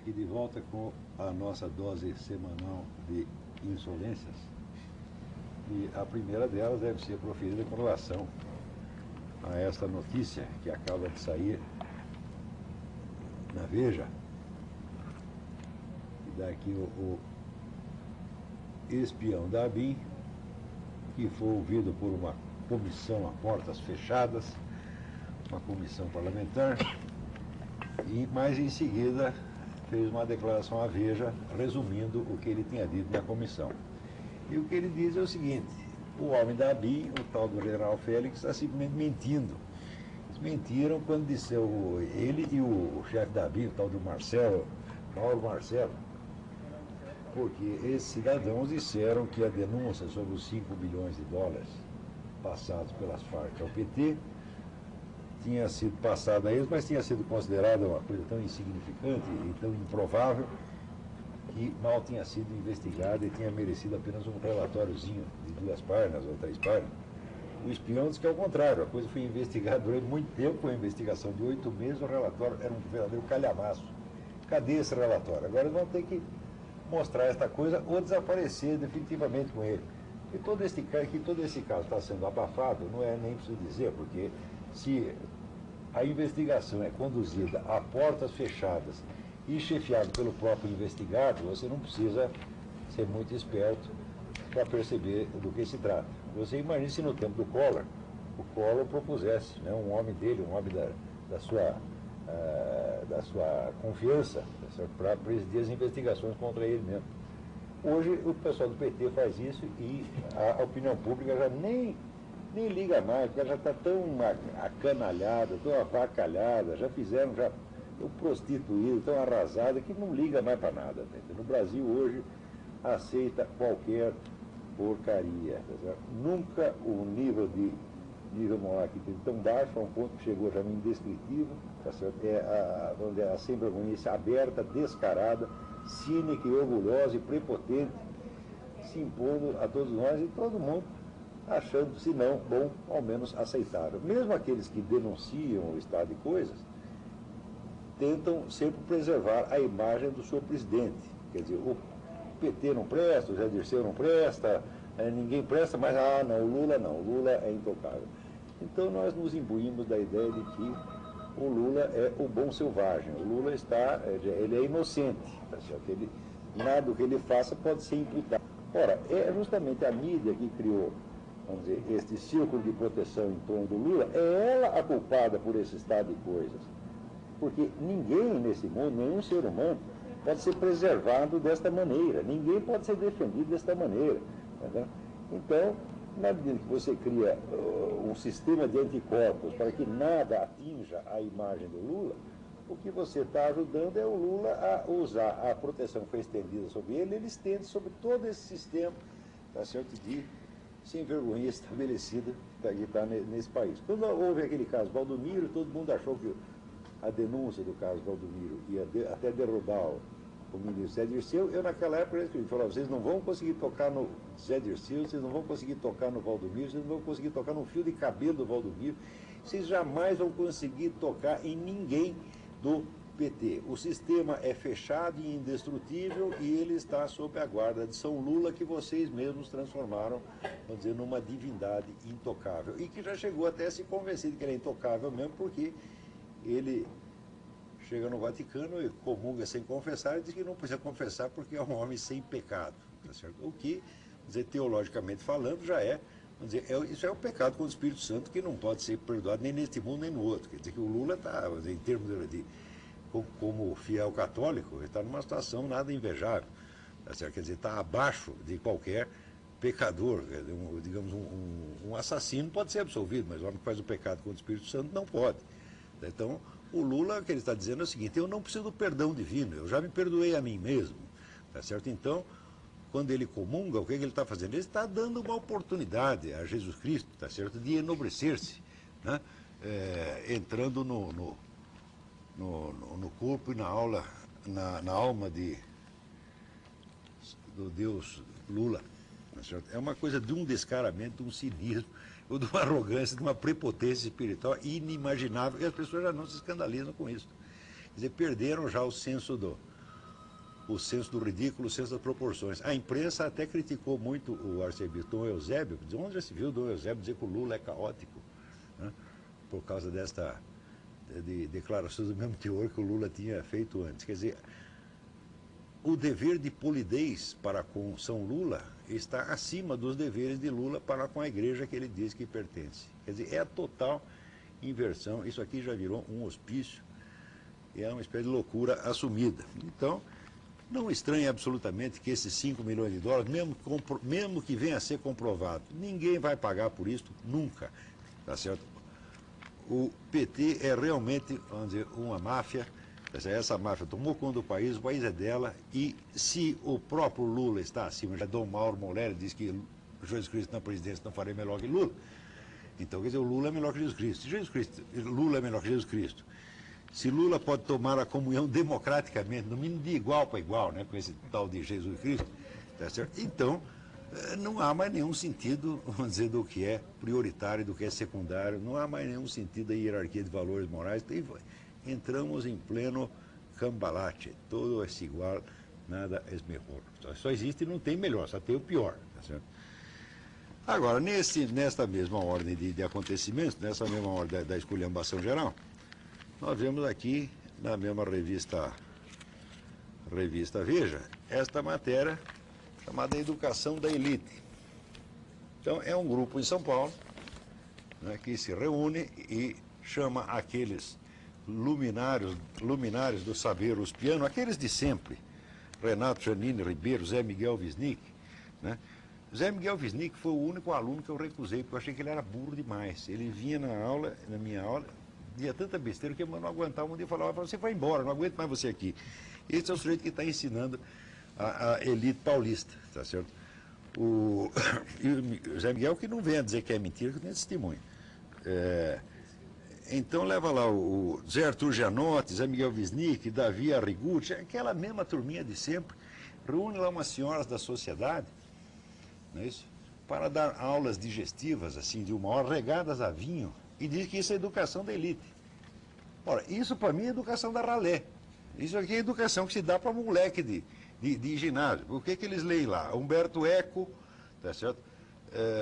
aqui de volta com a nossa dose semanal de insolências. E a primeira delas deve ser proferida com relação a esta notícia que acaba de sair na Veja. E daqui o espião da ABIN, que foi ouvido por uma comissão a portas fechadas, uma comissão parlamentar, mas em seguida fez uma declaração à Veja, resumindo o que ele tinha dito na comissão. E o que ele diz é o seguinte: o homem da ABIN, o tal do general Félix, está simplesmente mentindo. Eles mentiram quando disseram, ele e o chefe da ABIN, o tal do Marcelo, Mauro Marcelo, porque esses cidadãos disseram que a denúncia sobre os 5 bilhões de dólares passados pelas Farc ao PT tinha sido passada a eles, mas tinha sido considerada uma coisa tão insignificante e tão improvável que mal tinha sido investigada e tinha merecido apenas um relatóriozinho de 2 páginas ou 3 páginas. O espião disse que é o contrário, a coisa foi investigada durante muito tempo, foi uma investigação de 8 meses, o relatório era um verdadeiro calhamaço. Cadê esse relatório? Agora eles vão ter que mostrar esta coisa ou desaparecer definitivamente com ele. E todo esse caso está sendo abafado, não é nem preciso dizer, porque se a investigação é conduzida a portas fechadas e chefiado pelo próprio investigado, você não precisa ser muito esperto para perceber do que se trata. Você imagina se no tempo do Collor, o Collor propusesse, né, um homem dele, um homem da sua confiança, para presidir as investigações contra ele mesmo. Hoje o pessoal do PT faz isso e a opinião pública já nem liga mais, porque ela já está tão acanalhada, tão avacalhada, já tão prostituída, tão arrasada, que não liga mais para nada. Tá? No Brasil hoje aceita qualquer porcaria. Tá? Nunca o nível moral aqui teve tão baixo, a um ponto que chegou já no indescritível. Tá certo? É a sem vergonha aberta, descarada, cínica e orgulhosa e prepotente, se impondo a todos nós e todo mundo achando, se não bom, ao menos aceitável. Mesmo aqueles que denunciam o estado de coisas tentam sempre preservar a imagem do seu presidente. Quer dizer, o PT não presta, o Zé Dirceu não presta, ninguém presta, mas o Lula é intocável. Então nós nos imbuímos da ideia de que o Lula é o bom selvagem, o Lula ele é inocente, tá certo? Nada do que ele faça pode ser imputado. Ora, é justamente a mídia que criou, vamos dizer, este círculo de proteção em torno do Lula, é ela a culpada por esse estado de coisas. Porque ninguém nesse mundo, nenhum ser humano, pode ser preservado desta maneira, ninguém pode ser defendido desta maneira. Tá? Então, na medida que você cria um sistema de anticorpos para que nada atinja a imagem do Lula, o que você está ajudando é o Lula a usar a proteção que foi estendida sobre ele estende sobre todo esse sistema, tá certo, de sem vergonha estabelecida que está nesse país. Quando houve aquele caso Valdomiro, todo mundo achou que a denúncia do caso Valdomiro ia até derrubar o ministro Zé Dirceu. Eu naquela época eu escrevi, falava, vocês não vão conseguir tocar no Zé Dirceu, vocês não vão conseguir tocar no Valdomiro, vocês não vão conseguir tocar no fio de cabelo do Valdomiro, vocês jamais vão conseguir tocar em ninguém do PT. O sistema é fechado e indestrutível e ele está sob a guarda de São Lula, que vocês mesmos transformaram, vamos dizer, numa divindade intocável. E que já chegou até a se convencer de que ele é intocável mesmo, porque ele chega no Vaticano e comunga sem confessar e diz que não precisa confessar porque é um homem sem pecado. Tá certo? O que, dizer, teologicamente falando, já é, vamos dizer, isso é o pecado contra o Espírito Santo que não pode ser perdoado nem neste mundo nem no outro. Quer dizer que o Lula está, em termos como fiel católico, ele está numa situação nada invejável. Tá certo? Quer dizer, está abaixo de qualquer pecador. Digamos, um assassino pode ser absolvido, mas o homem que faz o pecado contra o Espírito Santo não pode. Então, o Lula, o que ele está dizendo é o seguinte: eu não preciso do perdão divino, eu já me perdoei a mim mesmo, tá certo? Então, quando ele comunga, o que ele está fazendo? Ele está dando uma oportunidade a Jesus Cristo, tá certo? De enobrecer-se, né? Entrando no corpo e na alma do Deus Lula, tá certo? É uma coisa de um descaramento, de um cinismo, ou de uma arrogância, de uma prepotência espiritual inimaginável, e as pessoas já não se escandalizam com isso. Quer dizer, perderam já o senso o senso do ridículo, o senso das proporções. A imprensa até criticou muito o arcebispo Dom Eusébio, onde já se viu Dom Eusébio dizer que o Lula é caótico, né, por causa de declarações do mesmo teor que o Lula tinha feito antes. Quer dizer, o dever de polidez para com São Lula está acima dos deveres de Lula para com a igreja que ele diz que pertence. Quer dizer, é a total inversão. Isso aqui já virou um hospício e é uma espécie de loucura assumida. Então, não estranhe absolutamente que esses 5 milhões de dólares, mesmo que venha a ser comprovado, ninguém vai pagar por isso nunca, tá certo? O PT é realmente, vamos dizer, uma máfia. Essa máfia tomou conta do país, o país é dela, e se o próprio Lula está acima, já Dom Mauro Moller diz que Jesus Cristo na presidência não faria melhor que Lula, então quer dizer, o Lula é melhor que Jesus Cristo. Lula é melhor que Jesus Cristo. Se Lula pode tomar a comunhão democraticamente, no mínimo de igual para igual, né, com esse tal de Jesus Cristo, tá certo? Então, não há mais nenhum sentido, vamos dizer, do que é prioritário, do que é secundário, não há mais nenhum sentido da hierarquia de valores morais. Entramos em pleno cambalache, todo é igual, nada é melhor. Só existe e não tem melhor, só tem o pior. Tá certo? Agora, nesta mesma ordem de acontecimentos, nessa mesma ordem da esculhambação geral, nós vemos aqui, na mesma revista Veja, esta matéria chamada Educação da Elite. Então, é um grupo em São Paulo, né, que se reúne e chama aqueles luminários do saber uspiano, aqueles de sempre, Renato Janine Ribeiro, Zé Miguel Wisnik, né? Zé Miguel Wisnik foi o único aluno que eu recusei, porque eu achei que ele era burro demais. Ele vinha na minha aula, dizia tanta besteira que eu não aguentava. Um dia falava, você vai embora, não aguento mais você aqui. Esse é o sujeito que está ensinando a elite paulista, tá certo? E o Zé Miguel que não vem a dizer que é mentira, que tem testemunho. Então leva lá o Zé Arthur Gianotti, Zé Miguel Wisnik, Davi Arrigucci, aquela mesma turminha de sempre, reúne lá umas senhoras da sociedade, não é isso? Para dar aulas digestivas, assim, de 1 hora, regadas a vinho, e diz que isso é educação da elite. Ora, isso para mim é educação da ralé. Isso aqui é educação que se dá para moleque de ginásio. O que eles leem lá? Humberto Eco, tá certo?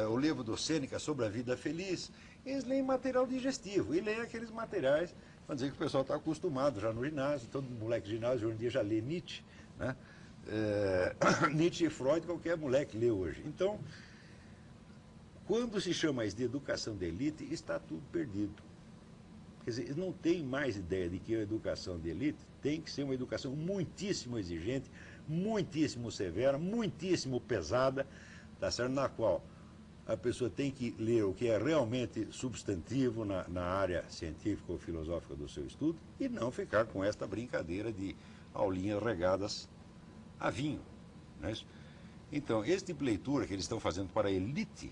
O livro do Sêneca sobre a vida feliz. Eles leem material digestivo e leem aqueles materiais, para dizer que o pessoal está acostumado já no ginásio, todo moleque de ginásio hoje em dia já lê Nietzsche, né? Nietzsche e Freud, qualquer moleque lê hoje. Então, quando se chama isso de educação de elite, está tudo perdido. Quer dizer, não tem mais ideia de que a educação de elite tem que ser uma educação muitíssimo exigente, muitíssimo severa, muitíssimo pesada, tá certo? Na qual a pessoa tem que ler o que é realmente substantivo na área científica ou filosófica do seu estudo e não ficar com esta brincadeira de aulinhas regadas a vinho. Não é isso? Então, esse tipo de leitura que eles estão fazendo para a elite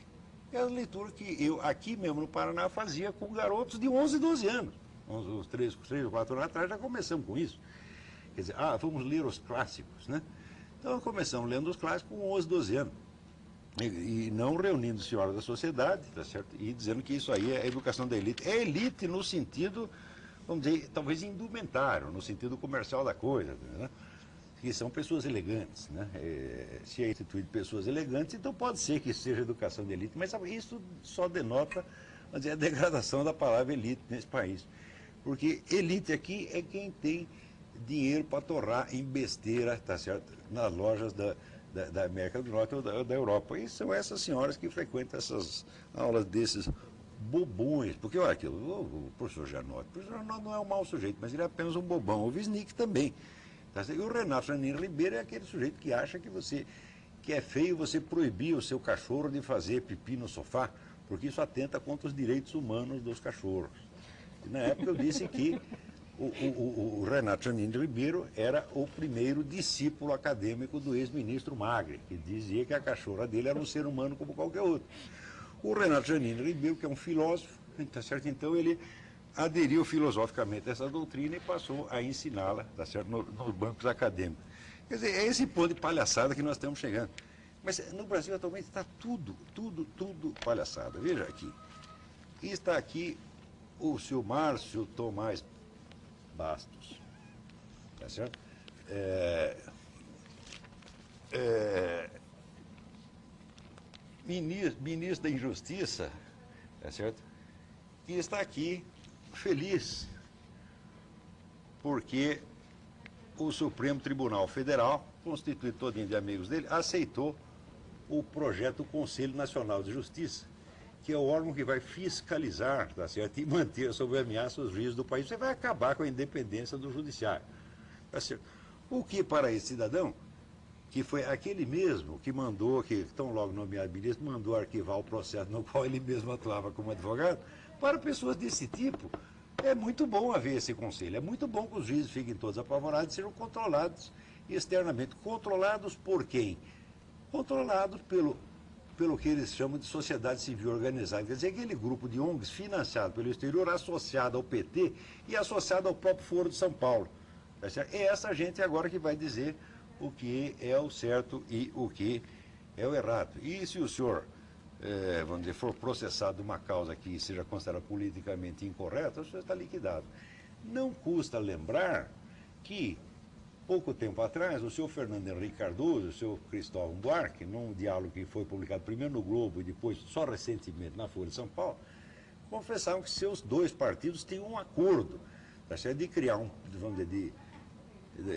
é a leitura que eu, aqui mesmo no Paraná, fazia com garotos de 11, 12 anos. Uns 3 ou 4 anos atrás já começamos com isso. Quer dizer, vamos ler os clássicos, né? Então, começamos lendo os clássicos com 11, 12 anos. E não reunindo senhoras da sociedade, tá certo? E dizendo que isso aí é a educação da elite. É elite no sentido, vamos dizer, talvez indumentário, no sentido comercial da coisa, né? Que são pessoas elegantes, né? Se é instituído pessoas elegantes, então pode ser que seja educação de elite, mas isso só denota, vamos dizer, a degradação da palavra elite nesse país. Porque elite aqui é quem tem dinheiro para torrar em besteira, tá certo? Nas lojas da América do Norte ou da Europa. E são essas senhoras que frequentam essas aulas desses bobões. Porque, olha aquilo, o professor Gianotti não é um mau sujeito, mas ele é apenas um bobão. O Wisnik também. Tá certo? E o Renato Janine Ribeiro é aquele sujeito que acha que é feio você proibir o seu cachorro de fazer pipi no sofá, porque isso atenta contra os direitos humanos dos cachorros. E na época eu disse que o Renato Janine Ribeiro era o primeiro discípulo acadêmico do ex-ministro Magre, que dizia que a cachorra dele era um ser humano como qualquer outro. O Renato Janine Ribeiro, que é um filósofo, tá certo? Então ele aderiu filosoficamente a essa doutrina e passou a ensiná-la, tá certo? Nos bancos acadêmicos. Quer dizer, é esse ponto de palhaçada que nós estamos chegando. Mas no Brasil atualmente está tudo palhaçada. Veja aqui. E está aqui o seu Márcio Tomás Bastos, tá certo? ministro da Injustiça, é certo? Que está aqui feliz porque o Supremo Tribunal Federal, constituído todinho de amigos dele, aceitou o projeto do Conselho Nacional de Justiça, que é o órgão que vai fiscalizar, tá certo? E manter sob ameaça os juízes do país. Você vai acabar com a independência do judiciário, tá certo? O que para esse cidadão, que foi aquele mesmo que mandou, que tão logo nomeado ministro, mandou arquivar o processo no qual ele mesmo atuava como advogado, para pessoas desse tipo, é muito bom haver esse conselho. É muito bom que os juízes fiquem todos apavorados e sejam controlados externamente. Controlados por quem? Controlados pelo que eles chamam de sociedade civil organizada. Quer dizer, aquele grupo de ONGs financiado pelo exterior, associado ao PT e associado ao próprio Foro de São Paulo. É essa gente agora que vai dizer o que é o certo e o que é o errado. E se o senhor, vamos dizer, for processado uma causa que seja considerada politicamente incorreta, o senhor está liquidado. Não custa lembrar que, pouco tempo atrás, o senhor Fernando Henrique Cardoso e o senhor Cristóvão Buarque, num diálogo que foi publicado primeiro no Globo e depois, só recentemente, na Folha de São Paulo, confessavam que seus dois partidos tinham um acordo, tá certo? De criar vamos dizer,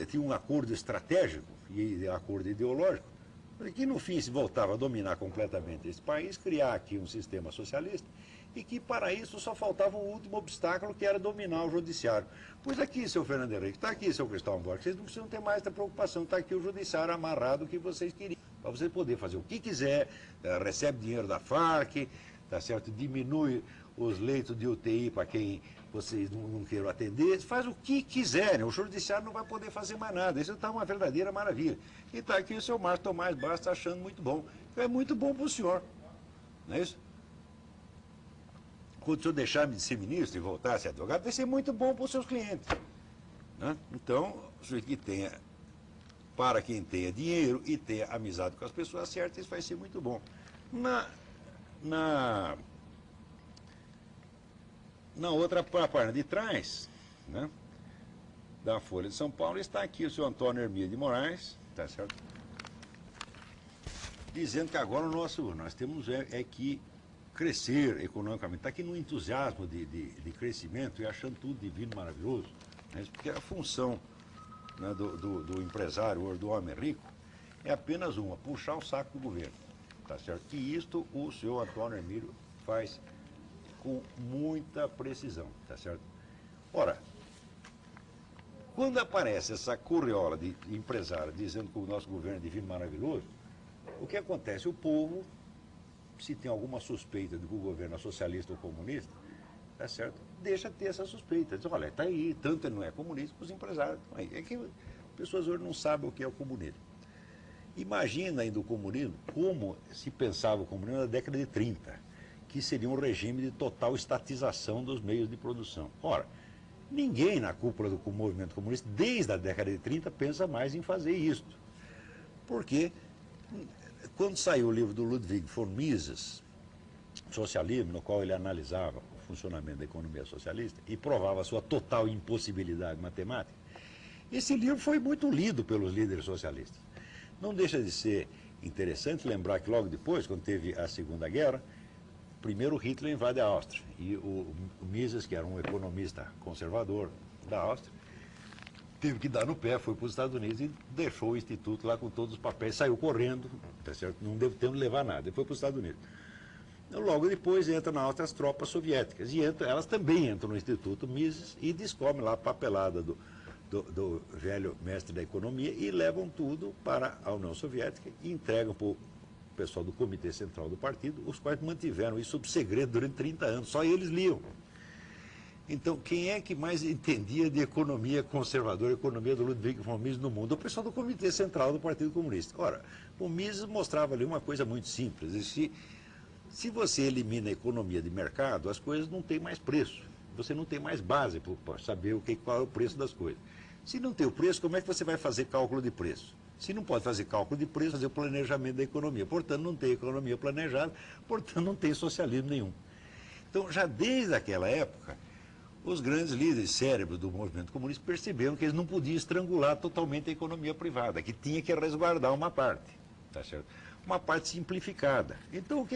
tinha um acordo estratégico e acordo ideológico, que no fim se voltava a dominar completamente esse país, criar aqui um sistema socialista, e que para isso só faltava um último obstáculo, que era dominar o judiciário. Pois aqui, seu Fernando Henrique, está aqui, seu Cristóvão Buarque, vocês não precisam ter mais essa preocupação, está aqui o judiciário amarrado que vocês queriam, para você poder fazer o que quiser, recebe dinheiro da Farc, tá certo? Diminui os leitos de UTI para quem vocês não queiram atender, faz o que quiserem, o judiciário não vai poder fazer mais nada, isso está uma verdadeira maravilha. E está aqui o seu Márcio Tomás Bastos achando muito bom. É muito bom para o senhor, não é isso? Quando o senhor deixar de ser ministro e voltar a ser advogado, vai ser muito bom para os seus clientes, né? Então, o senhor que tenha, para quem tenha dinheiro e tenha amizade com as pessoas certas, isso vai ser muito bom. Na outra página de trás, né, da Folha de São Paulo, está aqui o senhor Antônio Hermílio de Moraes, tá certo? Dizendo que agora nós temos que crescer economicamente. Está aqui no entusiasmo de crescimento e achando tudo divino, maravilhoso, né? Porque a função, né, do empresário ou do homem rico é apenas uma, puxar o saco do governo, tá certo? E isto o senhor Antônio Hermílio faz com muita precisão, tá certo? Ora, quando aparece essa curriola de empresário dizendo que o nosso governo é divino maravilhoso, o que acontece? O povo, se tem alguma suspeita de que o governo é socialista ou comunista, tá certo? Deixa de ter essa suspeita. Diz, olha, está aí, tanto ele não é comunista que os empresários estão aí. É que as pessoas hoje não sabem o que é o comunismo. Imagina ainda o comunismo como se pensava o comunismo na década de 30, que seria um regime de total estatização dos meios de produção. Ora, ninguém na cúpula do movimento comunista, desde a década de 30, pensa mais em fazer isso. Porque, quando saiu o livro do Ludwig von Mises, Socialismo, no qual ele analisava o funcionamento da economia socialista e provava a sua total impossibilidade matemática, esse livro foi muito lido pelos líderes socialistas. Não deixa de ser interessante lembrar que logo depois, quando teve a Segunda Guerra, primeiro Hitler invade a Áustria e o Mises, que era um economista conservador da Áustria, teve que dar no pé, foi para os Estados Unidos e deixou o instituto lá com todos os papéis, saiu correndo, tá certo? Não deu tempo de levar nada, e foi para os Estados Unidos. Logo depois entra na Áustria as tropas soviéticas, e elas também entram no Instituto Mises e descobrem lá a papelada do velho mestre da economia e levam tudo para a União Soviética e entregam para o pessoal do Comitê Central do Partido, os quais mantiveram isso sob segredo durante 30 anos, só eles liam. Então, quem é que mais entendia de economia conservadora, economia do Ludwig von Mises no mundo? O pessoal do Comitê Central do Partido Comunista. Ora, o Mises mostrava ali uma coisa muito simples, se você elimina a economia de mercado, as coisas não têm mais preço, você não tem mais base para saber qual é o preço das coisas. Se não tem o preço, como é que você vai fazer cálculo de preço? Se não pode fazer cálculo de preço, fazer o planejamento da economia. Portanto, não tem economia planejada, portanto, não tem socialismo nenhum. Então, já desde aquela época, os grandes líderes cérebros do movimento comunista perceberam que eles não podiam estrangular totalmente a economia privada, que tinha que resguardar uma parte, tá certo? Uma parte simplificada. Então,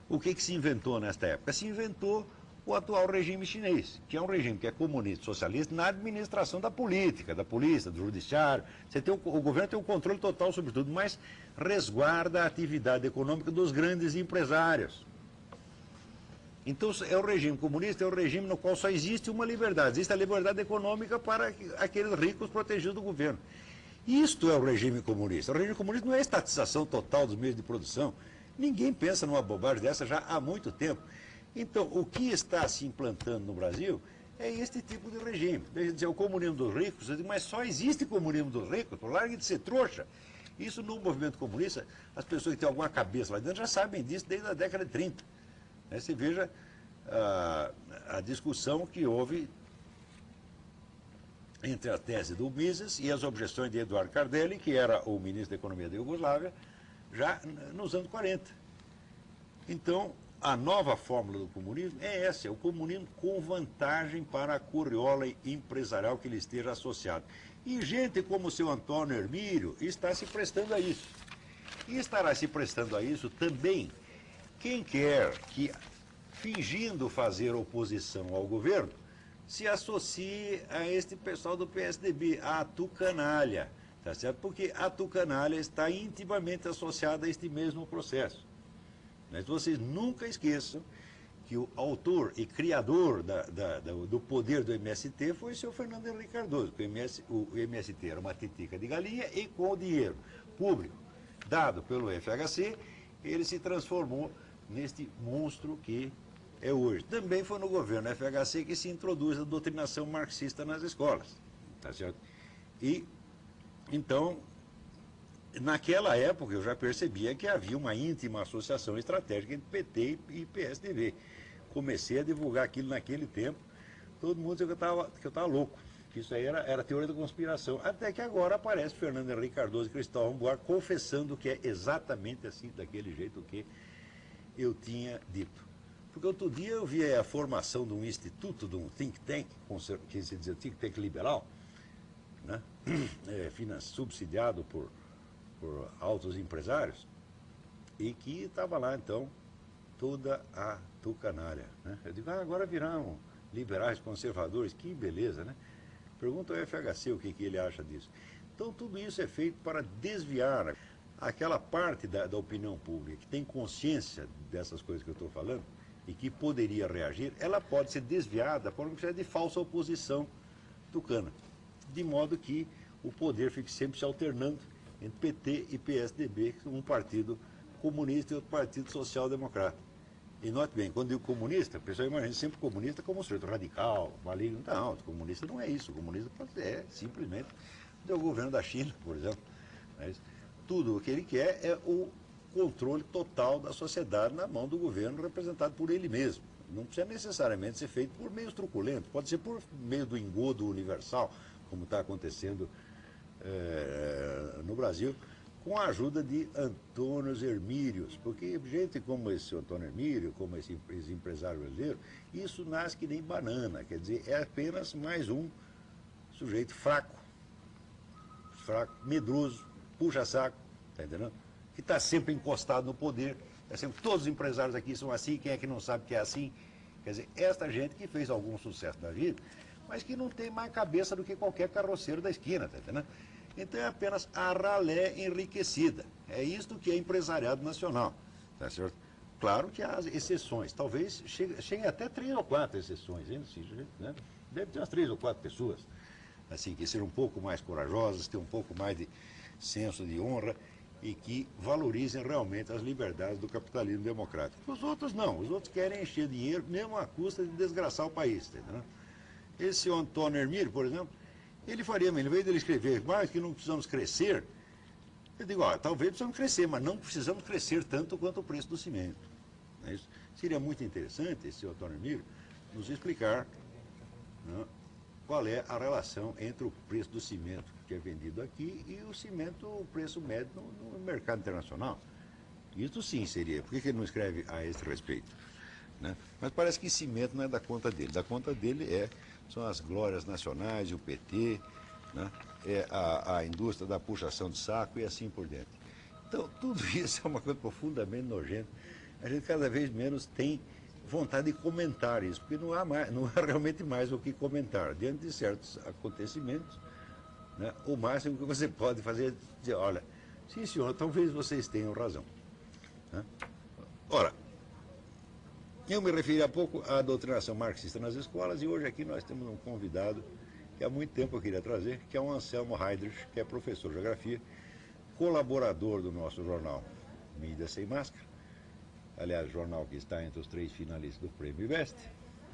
o que se inventou nesta época? Se inventou o atual regime chinês, que é um regime que é comunista, socialista, na administração da política, da polícia, do judiciário. O governo tem um controle total sobre tudo, mas resguarda a atividade econômica dos grandes empresários. Então, é o regime comunista, é o regime no qual só existe uma liberdade. Existe a liberdade econômica para aqueles ricos protegidos do governo. Isto é o regime comunista. O regime comunista não é a estatização total dos meios de produção. Ninguém pensa numa bobagem dessa já há muito tempo. Então, o que está se implantando no Brasil é este tipo de regime. Deixa de dizer, o comunismo dos ricos, mas só existe comunismo dos ricos, largue de ser trouxa. Isso no movimento comunista, as pessoas que têm alguma cabeça lá dentro já sabem disso desde a década de 30. Você veja a discussão que houve entre a tese do Mises e as objeções de Eduardo Cardelli, que era o ministro da Economia da Iugoslávia, já nos anos 40. Então, a nova fórmula do comunismo é essa, é o comunismo com vantagem para a curriola empresarial que lhe esteja associado. E gente como o seu Antônio Hermílio está se prestando a isso. E estará se prestando a isso também quem quer que, fingindo fazer oposição ao governo, se associe a este pessoal do PSDB, a tucanalha, tá certo? Porque a tucanalha está intimamente associada a este mesmo processo. Mas vocês nunca esqueçam que o autor e criador do poder do MST foi o senhor Fernando Henrique Cardoso. O MST era uma titica de galinha e com o dinheiro público dado pelo FHC, ele se transformou neste monstro que é hoje. Também foi no governo FHC que se introduz a doutrinação marxista nas escolas. Tá certo? E, então, naquela época eu já percebia que havia uma íntima associação estratégica entre PT e PSDB. Comecei a divulgar aquilo naquele tempo, todo mundo dizia que eu estava louco, que isso aí era teoria da conspiração. Até que agora aparece Fernando Henrique Cardoso e Cristóvão Buarque confessando que é exatamente assim, daquele jeito que eu tinha dito. Porque outro dia eu vi a formação de um instituto, de um think tank, que se diz think tank liberal, né? Subsidiado por altos empresários, e que estava lá, então, toda a tucanalha. Né? Eu digo, agora viraram liberais conservadores, que beleza, né? Pergunta ao FHC o que ele acha disso. Então, tudo isso é feito para desviar aquela parte da opinião pública que tem consciência dessas coisas que eu estou falando e que poderia reagir, ela pode ser desviada por uma espécie de falsa oposição tucana, de modo que o poder fique sempre se alternando entre PT e PSDB, um partido comunista e outro partido social-democrata. E note bem, quando digo comunista, o pessoal imagina sempre comunista como um sujeito radical, maligno. Não, o comunista não é isso. O comunista é simplesmente o governo da China, por exemplo. Mas tudo o que ele quer é o controle total da sociedade na mão do governo representado por ele mesmo. Não precisa necessariamente ser feito por meios truculentos, pode ser por meio do engodo universal, como está acontecendo no Brasil, com a ajuda de Antônios Hermílios, porque gente como esse Antônio Hermílio, como esse empresário brasileiro, isso nasce que nem banana, quer dizer, é apenas mais um sujeito fraco, medroso, puxa-saco, tá entendendo? Que está sempre encostado no poder, todos os empresários aqui são assim, quem é que não sabe que é assim? Quer dizer, esta gente que fez algum sucesso na vida, mas que não tem mais cabeça do que qualquer carroceiro da esquina, tá entendendo? Então é apenas a ralé enriquecida. É isto que é empresariado nacional, tá certo? Claro que há exceções, talvez cheguem até 3 ou 4 exceções, hein? Né? Deve ter umas 3 ou 4 pessoas, assim, que sejam um pouco mais corajosas, tenham um pouco mais de senso de honra e que valorizem realmente as liberdades do capitalismo democrático. Os outros não, os outros querem encher dinheiro, mesmo à custa de desgraçar o país, tá entendendo? Esse Antônio Hermílio, por exemplo, ele faria, em vez de ele escrever, mas que não precisamos crescer, eu digo, talvez precisamos crescer, mas não precisamos crescer tanto quanto o preço do cimento. Não é isso? Seria muito interessante, esse Antônio Hermílio, nos explicar, né, qual é a relação entre o preço do cimento que é vendido aqui e o cimento, o preço médio no mercado internacional. Isso sim seria. Por que ele não escreve a esse respeito? né? Mas parece que cimento não é da conta dele. Da conta dele são as glórias nacionais, o PT, né? É a indústria da puxação de saco e assim por diante. Então, tudo isso é uma coisa profundamente nojenta. A gente cada vez menos tem vontade de comentar isso, porque não há realmente mais o que comentar. Diante de certos acontecimentos, né, o máximo que você pode fazer é dizer, olha, sim senhor, talvez vocês tenham razão. Né? Ora, eu me referi há pouco à doutrinação marxista nas escolas e hoje aqui nós temos um convidado que há muito tempo eu queria trazer, que é o Anselmo Heydrich, que é professor de geografia, colaborador do nosso jornal Mídia Sem Máscara, aliás, jornal que está entre os 3 finalistas do Prêmio IBEST.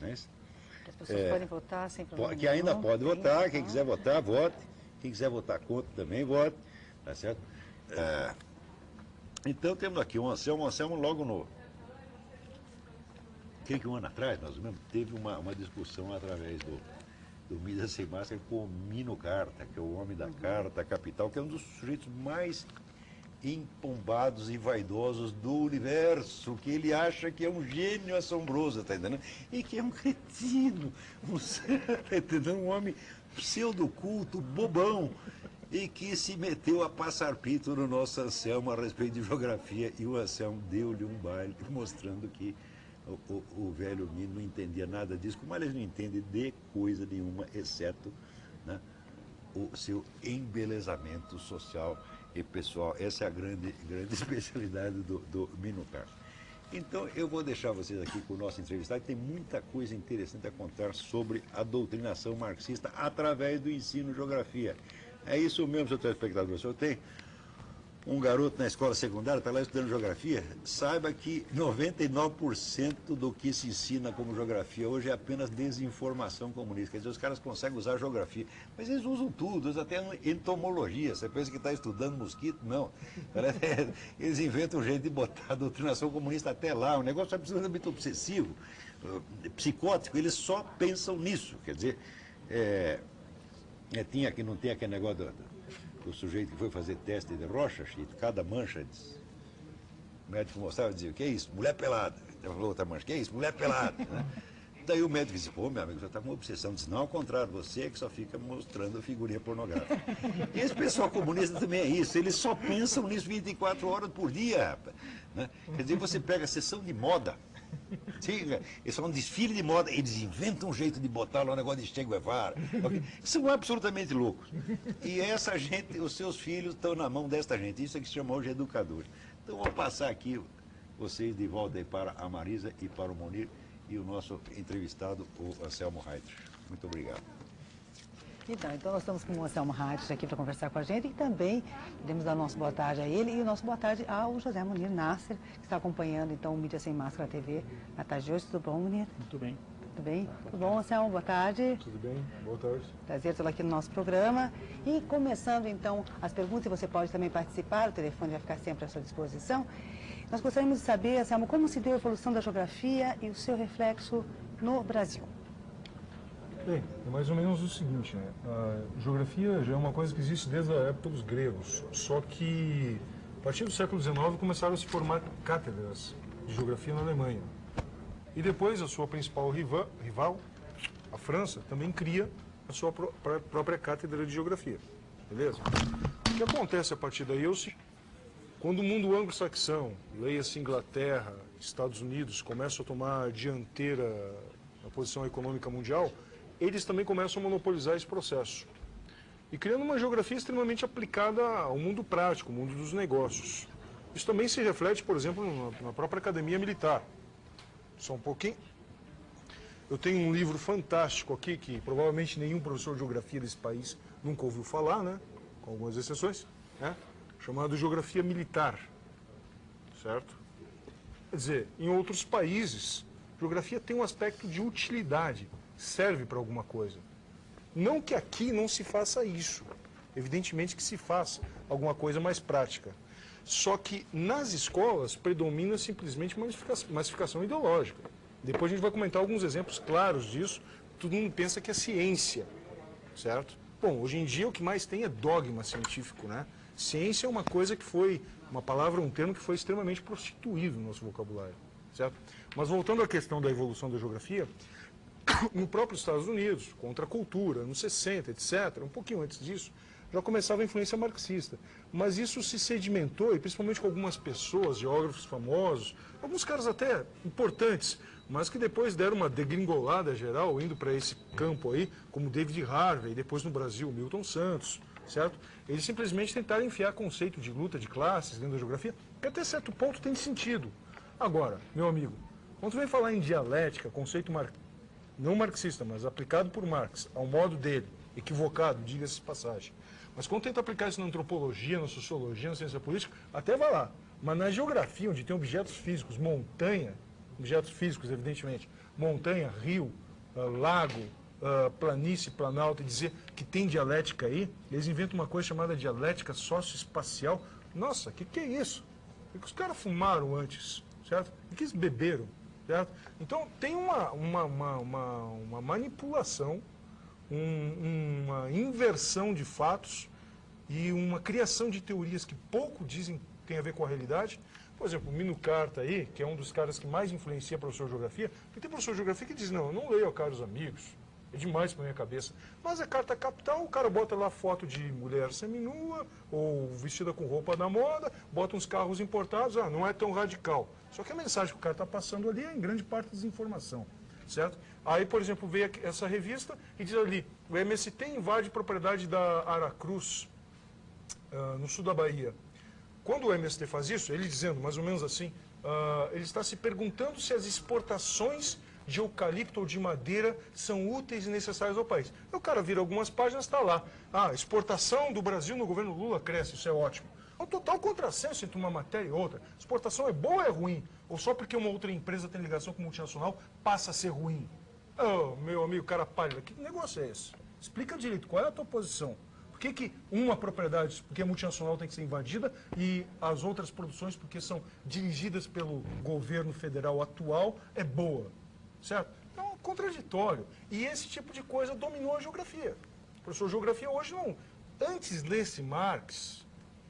Né? As pessoas podem votar sem problema que ainda nenhum, pode votar, quem quiser votar, vote. Quem quiser votar contra também vote. Tá certo? Então temos aqui o Anselmo logo no... Creio que um ano atrás, nós mesmo, teve uma discussão através do Mídia Sem Máscara com o Mino Carta, que é o homem da Carta Capital, que é um dos sujeitos mais empombados e vaidosos do universo, que ele acha que é um gênio assombroso, tá entendendo? E que é um cretino, tá entendendo? Um homem pseudo-culto, bobão, e que se meteu a passar pito no nosso Anselmo a respeito de geografia, e o Anselmo deu-lhe um baile, mostrando que o velho Mino não entendia nada disso, como ele não entende de coisa nenhuma, exceto, né, o seu embelezamento social e pessoal. Essa é a grande especialidade do Mino Carta. Então, eu vou deixar vocês aqui com o nosso entrevistado, que tem muita coisa interessante a contar sobre a doutrinação marxista através do ensino de geografia. É isso mesmo, seu telespectador. Se eu tenho um garoto na escola secundária, está lá estudando geografia, saiba que 99% do que se ensina como geografia hoje é apenas desinformação comunista. Quer dizer, os caras conseguem usar geografia, mas eles usam tudo, usam até entomologia. Você pensa que está estudando mosquito? Não. Eles inventam um jeito de botar a doutrinação comunista até lá, um negócio absolutamente obsessivo, psicótico, eles só pensam nisso. Quer dizer, não tem aquele negócio o sujeito que foi fazer teste de Rorschach, cada mancha, o médico mostrava e dizia, o que é isso? Mulher pelada. Ele falou outra mancha, o que é isso? Mulher pelada. Né? Daí o médico disse, pô, meu amigo, você está com uma obsessão. Disse, não, ao contrário, você é que só fica mostrando figurinha pornográfica. E esse pessoal comunista também é isso, eles só pensam nisso 24 horas por dia, rapaz. Né? Quer dizer, você pega a sessão de moda, eles são um desfile de moda, eles inventam um jeito de botar lá o negócio de Che Guevara. Okay? São absolutamente loucos. E essa gente, os seus filhos estão na mão desta gente. Isso é que se chama hoje educadores. Então vou passar aqui vocês de volta aí para a Marisa e para o Munir e o nosso entrevistado, o Anselmo Heydrich. Muito obrigado. Então nós estamos com o Anselmo Heydrich aqui para conversar com a gente e também queremos dar nosso boa tarde a ele e o nosso boa tarde ao José Munir Nasser, que está acompanhando então o Mídia Sem Máscara TV na tarde de hoje. Tudo bom, Munir? Muito bem. Tudo bem? Tudo bom, Anselmo? Boa tarde. Tudo bem, boa tarde. Prazer tê-lo aqui no nosso programa. E começando então as perguntas, e você pode também participar, o telefone vai ficar sempre à sua disposição. Nós gostaríamos de saber, Anselmo, como se deu a evolução da geografia e o seu reflexo no Brasil. Bem, é mais ou menos o seguinte, né? A geografia já é uma coisa que existe desde a época dos gregos, só que a partir do século XIX começaram a se formar cátedras de geografia na Alemanha. E depois a sua principal rival, a França, também cria a sua própria cátedra de geografia, beleza? O que acontece a partir daí é o seguinte: quando o mundo anglo-saxão, leia-se Inglaterra, Estados Unidos, começam a tomar a dianteira na posição econômica mundial, eles também começam a monopolizar esse processo. E criando uma geografia extremamente aplicada ao mundo prático, ao mundo dos negócios. Isso também se reflete, por exemplo, na própria academia militar. Só um pouquinho. Eu tenho um livro fantástico aqui, que provavelmente nenhum professor de geografia desse país nunca ouviu falar, né? Com algumas exceções, né? Chamado Geografia Militar. Certo? Quer dizer, em outros países, geografia tem um aspecto de utilidade. Serve para alguma coisa. Não que aqui não se faça isso. Evidentemente que se faça alguma coisa mais prática. Só que nas escolas predomina simplesmente uma massificação ideológica. Depois a gente vai comentar alguns exemplos claros disso. Todo mundo pensa que é ciência, certo? Bom, hoje em dia o que mais tem é dogma científico, né? Ciência é uma coisa que foi, uma palavra, um termo que foi extremamente prostituído no nosso vocabulário, certo? Mas voltando à questão da evolução da geografia, no próprio Estados Unidos, contra a cultura, nos 60, etc., um pouquinho antes disso, já começava a influência marxista. Mas isso se sedimentou, e principalmente com algumas pessoas, geógrafos famosos, alguns caras até importantes, mas que depois deram uma degringolada geral, indo para esse campo aí, como David Harvey, e depois no Brasil, Milton Santos, certo? Eles simplesmente tentaram enfiar conceito de luta de classes dentro da geografia, que até certo ponto tem sentido. Agora, meu amigo, quando tu vem falar em dialética, conceito não marxista, mas aplicado por Marx, ao modo dele, equivocado, diga-se de passagem. Mas quando tenta aplicar isso na antropologia, na sociologia, na ciência política, até vai lá. Mas na geografia, onde tem objetos físicos, montanha, objetos físicos, evidentemente, montanha, rio, lago, planície, planalto, e dizer que tem dialética aí, eles inventam uma coisa chamada dialética socioespacial. Nossa, que é isso? O que os caras fumaram antes, certo? O que eles beberam, certo? Então, tem uma manipulação, uma inversão de fatos e uma criação de teorias que pouco dizem tem a ver com a realidade. Por exemplo, o Mino Carta aí, que é um dos caras que mais influencia professor de geografia, porque tem professor de geografia que diz, não, eu não leio, caros amigos, é demais para minha cabeça. Mas a carta capital, o cara bota lá foto de mulher seminua, ou vestida com roupa da moda, bota uns carros importados, não é tão radical. Só que a mensagem que o cara está passando ali é em grande parte desinformação, certo? Aí, por exemplo, veio essa revista e diz ali, o MST invade propriedade da Aracruz, no sul da Bahia. Quando o MST faz isso, ele dizendo mais ou menos assim, ele está se perguntando se as exportações de eucalipto ou de madeira são úteis e necessárias ao país. Aí o cara vira algumas páginas, está lá. Exportação do Brasil no governo Lula cresce, isso é ótimo. É um total contrassenso entre uma matéria e outra. Exportação é boa ou é ruim? Ou só porque uma outra empresa tem ligação com multinacional passa a ser ruim? Meu amigo, cara pálido, que negócio é esse? Explica direito, qual é a tua posição? Por que uma propriedade, porque a multinacional tem que ser invadida, e as outras produções, porque são dirigidas pelo governo federal atual, é boa? Certo? Então, contraditório. E esse tipo de coisa dominou a geografia. O professor de geografia hoje não. Antes lesse Marx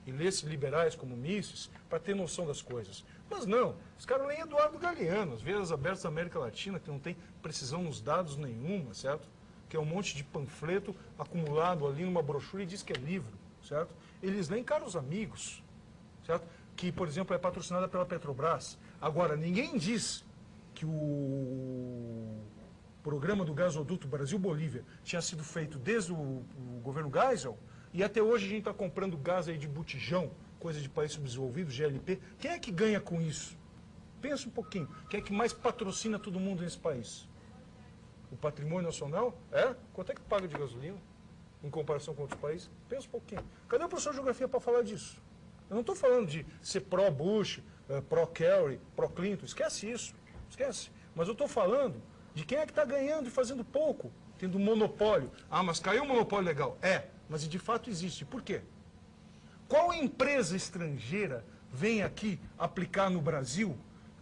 e lesse liberais como Mises para ter noção das coisas. Mas não, os caras leem Eduardo Galeano, as veias abertas da América Latina, que não tem precisão nos dados nenhuma, certo? Que é um monte de panfleto acumulado ali numa brochura e diz que é livro, certo? Eles leem Caros Amigos, certo? Que, por exemplo, é patrocinada pela Petrobras. Agora, ninguém diz que o programa do gasoduto Brasil-Bolívia tinha sido feito desde o governo Geisel, e até hoje a gente está comprando gás aí de botijão, coisa de país subdesenvolvido, GLP. Quem é que ganha com isso? Pensa um pouquinho. Quem é que mais patrocina todo mundo nesse país? O patrimônio nacional? Quanto é que paga de gasolina em comparação com outros países? Pensa um pouquinho. Cadê o professor de geografia para falar disso? Eu não estou falando de ser pró-Bush, pró-Kerry, pró-Clinton. Esquece isso. Esquece. Mas eu estou falando de quem é que está ganhando e fazendo pouco, tendo monopólio. Mas caiu um monopólio legal. Mas de fato existe. Por quê? Qual empresa estrangeira vem aqui aplicar no Brasil,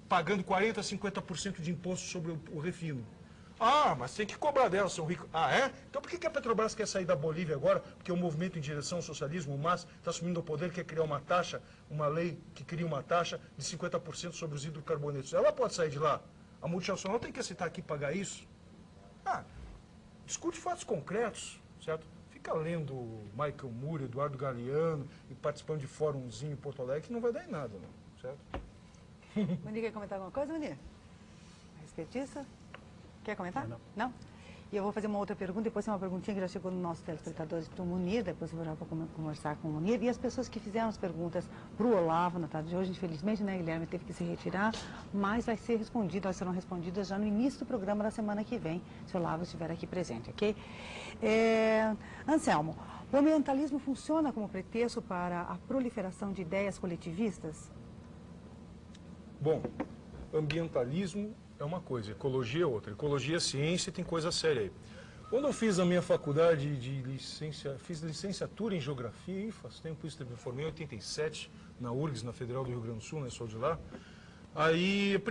pagando 40% a 50% de imposto sobre o refino? Mas tem que cobrar dela, são ricos. Então por que a Petrobras quer sair da Bolívia agora? Porque o movimento em direção ao socialismo, o MAS, está assumindo o poder, quer criar uma taxa, uma lei que cria uma taxa de 50% sobre os hidrocarbonetos. Ela pode sair de lá. A multinacional tem que aceitar aqui pagar isso? Discute fatos concretos, certo? Fica lendo Michael Moore, Eduardo Galeano e participando de fórumzinho em Porto Alegre, que não vai dar em nada, não, certo? Munir, quer comentar alguma coisa, Munir? A respeito disso? Quer comentar? Não? E eu vou fazer uma outra pergunta, depois tem uma perguntinha que já chegou no nosso telespectador do Munir, depois eu já vou conversar com o Munir. E as pessoas que fizeram as perguntas para o Olavo na tarde de hoje, infelizmente, né, Guilherme, teve que se retirar, mas vai ser respondido, elas serão respondidas já no início do programa da semana que vem, se o Olavo estiver aqui presente, ok? Anselmo, o ambientalismo funciona como pretexto para a proliferação de ideias coletivistas? Bom, ambientalismo é uma coisa, ecologia é outra. Ecologia é ciência e tem coisa séria aí. Quando eu fiz a minha faculdade fiz licenciatura em geografia, faz tempo isso, me formei em 87, na URGS, na Federal do Rio Grande do Sul, né, sou de lá. Aí,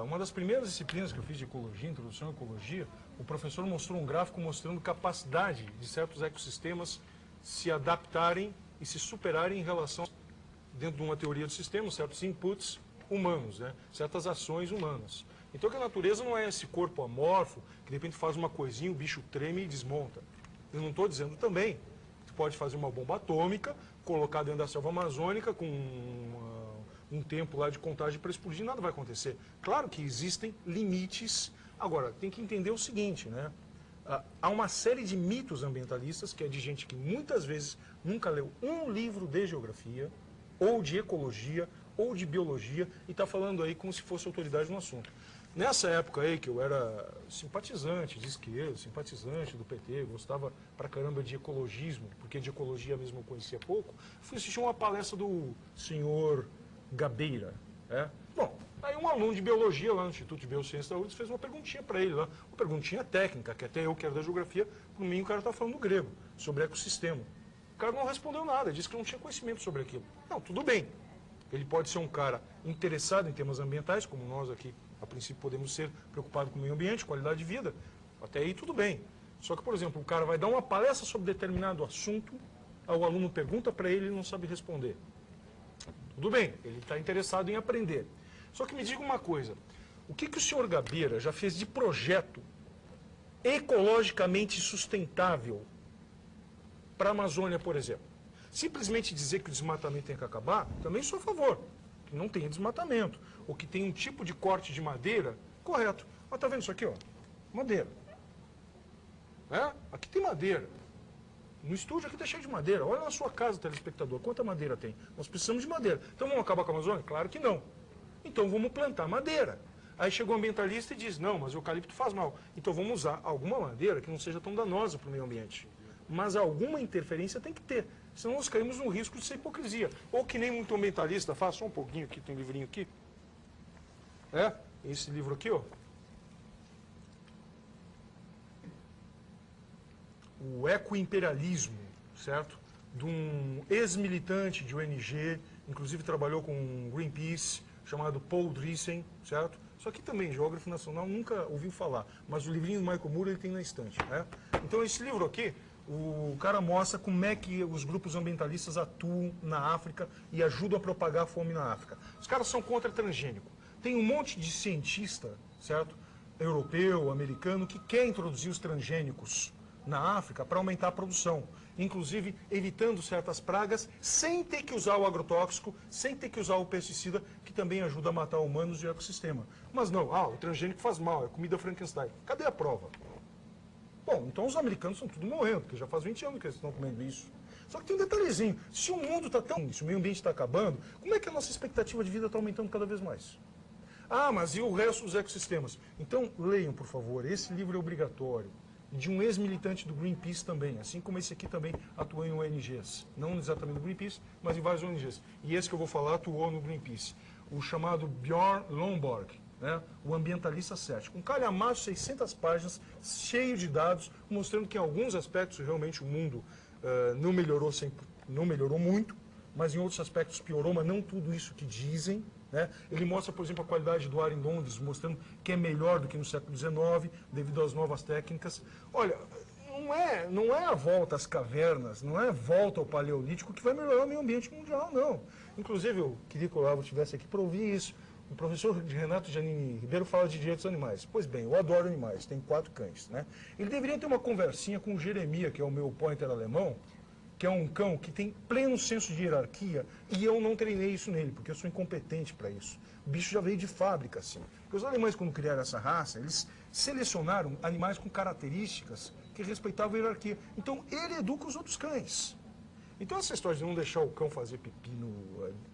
uma das primeiras disciplinas que eu fiz de ecologia, introdução à ecologia, o professor mostrou um gráfico mostrando capacidade de certos ecossistemas se adaptarem e se superarem em relação, dentro de uma teoria do sistema, certos inputs humanos, né? Certas ações humanas. Então que a natureza não é esse corpo amorfo que de repente faz uma coisinha, o bicho treme e desmonta. Eu não estou dizendo também que pode fazer uma bomba atômica, colocar dentro da selva amazônica com um tempo lá de contagem para explodir, nada vai acontecer. Claro que existem limites. Agora, tem que entender o seguinte, né? Há uma série de mitos ambientalistas, que é de gente que muitas vezes nunca leu um livro de geografia, ou de ecologia, ou de biologia, e está falando aí como se fosse autoridade no assunto. Nessa época aí, que eu era simpatizante de esquerda, simpatizante do PT, gostava pra caramba de ecologismo, porque de ecologia mesmo eu conhecia pouco, fui assistir uma palestra do senhor Gabeira. Bom, aí um aluno de biologia lá no Instituto de Biociência da URGS fez uma perguntinha para ele lá, uma perguntinha técnica, que até eu que era da geografia, por mim o cara está falando grego, sobre ecossistema. O cara não respondeu nada, disse que não tinha conhecimento sobre aquilo. Não, tudo bem. Ele pode ser um cara interessado em temas ambientais, como nós aqui, a princípio, podemos ser preocupados com o meio ambiente, qualidade de vida. Até aí tudo bem. Só que, por exemplo, o cara vai dar uma palestra sobre determinado assunto, o aluno pergunta para ele e ele não sabe responder. Tudo bem, ele está interessado em aprender. Só que me diga uma coisa, o que o senhor Gabeira já fez de projeto ecologicamente sustentável para a Amazônia, por exemplo? Simplesmente dizer que o desmatamento tem que acabar, também sou a favor. Que não tenha desmatamento, ou que tenha um tipo de corte de madeira, correto. Mas tá vendo isso aqui, ó? Madeira. Aqui tem madeira. No estúdio aqui está cheio de madeira. Olha na sua casa, telespectador, quanta madeira tem. Nós precisamos de madeira. Então vamos acabar com a Amazônia? Claro que não. Então vamos plantar madeira. Aí chegou o ambientalista e diz, não, mas o eucalipto faz mal. Então vamos usar alguma madeira que não seja tão danosa para o meio ambiente. Mas alguma interferência tem que ter. Senão nós caímos no risco de ser hipocrisia. Ou que nem muito ambientalista faz, só um pouquinho aqui, tem um livrinho aqui. Esse livro aqui, ó. O ecoimperialismo, certo? De um ex-militante de ONG, inclusive trabalhou com Greenpeace, chamado Paul Dries, certo? Só que também, geógrafo nacional, nunca ouviu falar. Mas o livrinho do Michael Moore ele tem na estante, né? Então esse livro aqui, o cara mostra como é que os grupos ambientalistas atuam na África e ajudam a propagar a fome na África. Os caras são contra transgênico. Tem um monte de cientista, certo? Europeu, americano, que quer introduzir os transgênicos na África para aumentar a produção. Inclusive evitando certas pragas, sem ter que usar o agrotóxico, sem ter que usar o pesticida, que também ajuda a matar humanos e o ecossistema. Mas não, o transgênico faz mal, é comida Frankenstein. Cadê a prova? Bom, então os americanos estão tudo morrendo, porque já faz 20 anos que eles estão comendo isso. Só que tem um detalhezinho, se o mundo está tão... se o meio ambiente está acabando, como é que a nossa expectativa de vida está aumentando cada vez mais? Mas e o resto dos ecossistemas? Então, leiam, por favor, esse livro é obrigatório. De um ex-militante do Greenpeace também, assim como esse aqui também atuou em ONGs. Não exatamente no Greenpeace, mas em várias ONGs. E esse que eu vou falar atuou no Greenpeace. O chamado Bjorn Lomborg, né? O ambientalista cético. Um calhamaço, 600 páginas, cheio de dados, mostrando que em alguns aspectos realmente o mundo não melhorou muito, mas em outros aspectos piorou, mas não tudo isso que dizem. Né? Ele mostra, por exemplo, a qualidade do ar em Londres, mostrando que é melhor do que no século XIX, devido às novas técnicas. Olha, não é a volta às cavernas, não é a volta ao paleolítico que vai melhorar o meio ambiente mundial, não. Inclusive, eu queria que o Olavo estivesse aqui para ouvir isso. O professor Renato Giannini Ribeiro fala de direitos animais. Pois bem, eu adoro animais, tenho 4 cães. Né? Ele deveria ter uma conversinha com o Jeremia, que é o meu pointer alemão, que é um cão que tem pleno senso de hierarquia, e eu não treinei isso nele, porque eu sou incompetente para isso. O bicho já veio de fábrica, assim. Porque os alemães, quando criaram essa raça, eles selecionaram animais com características que respeitavam a hierarquia. Então, ele educa os outros cães. Então, essa história de não deixar o cão fazer pipi,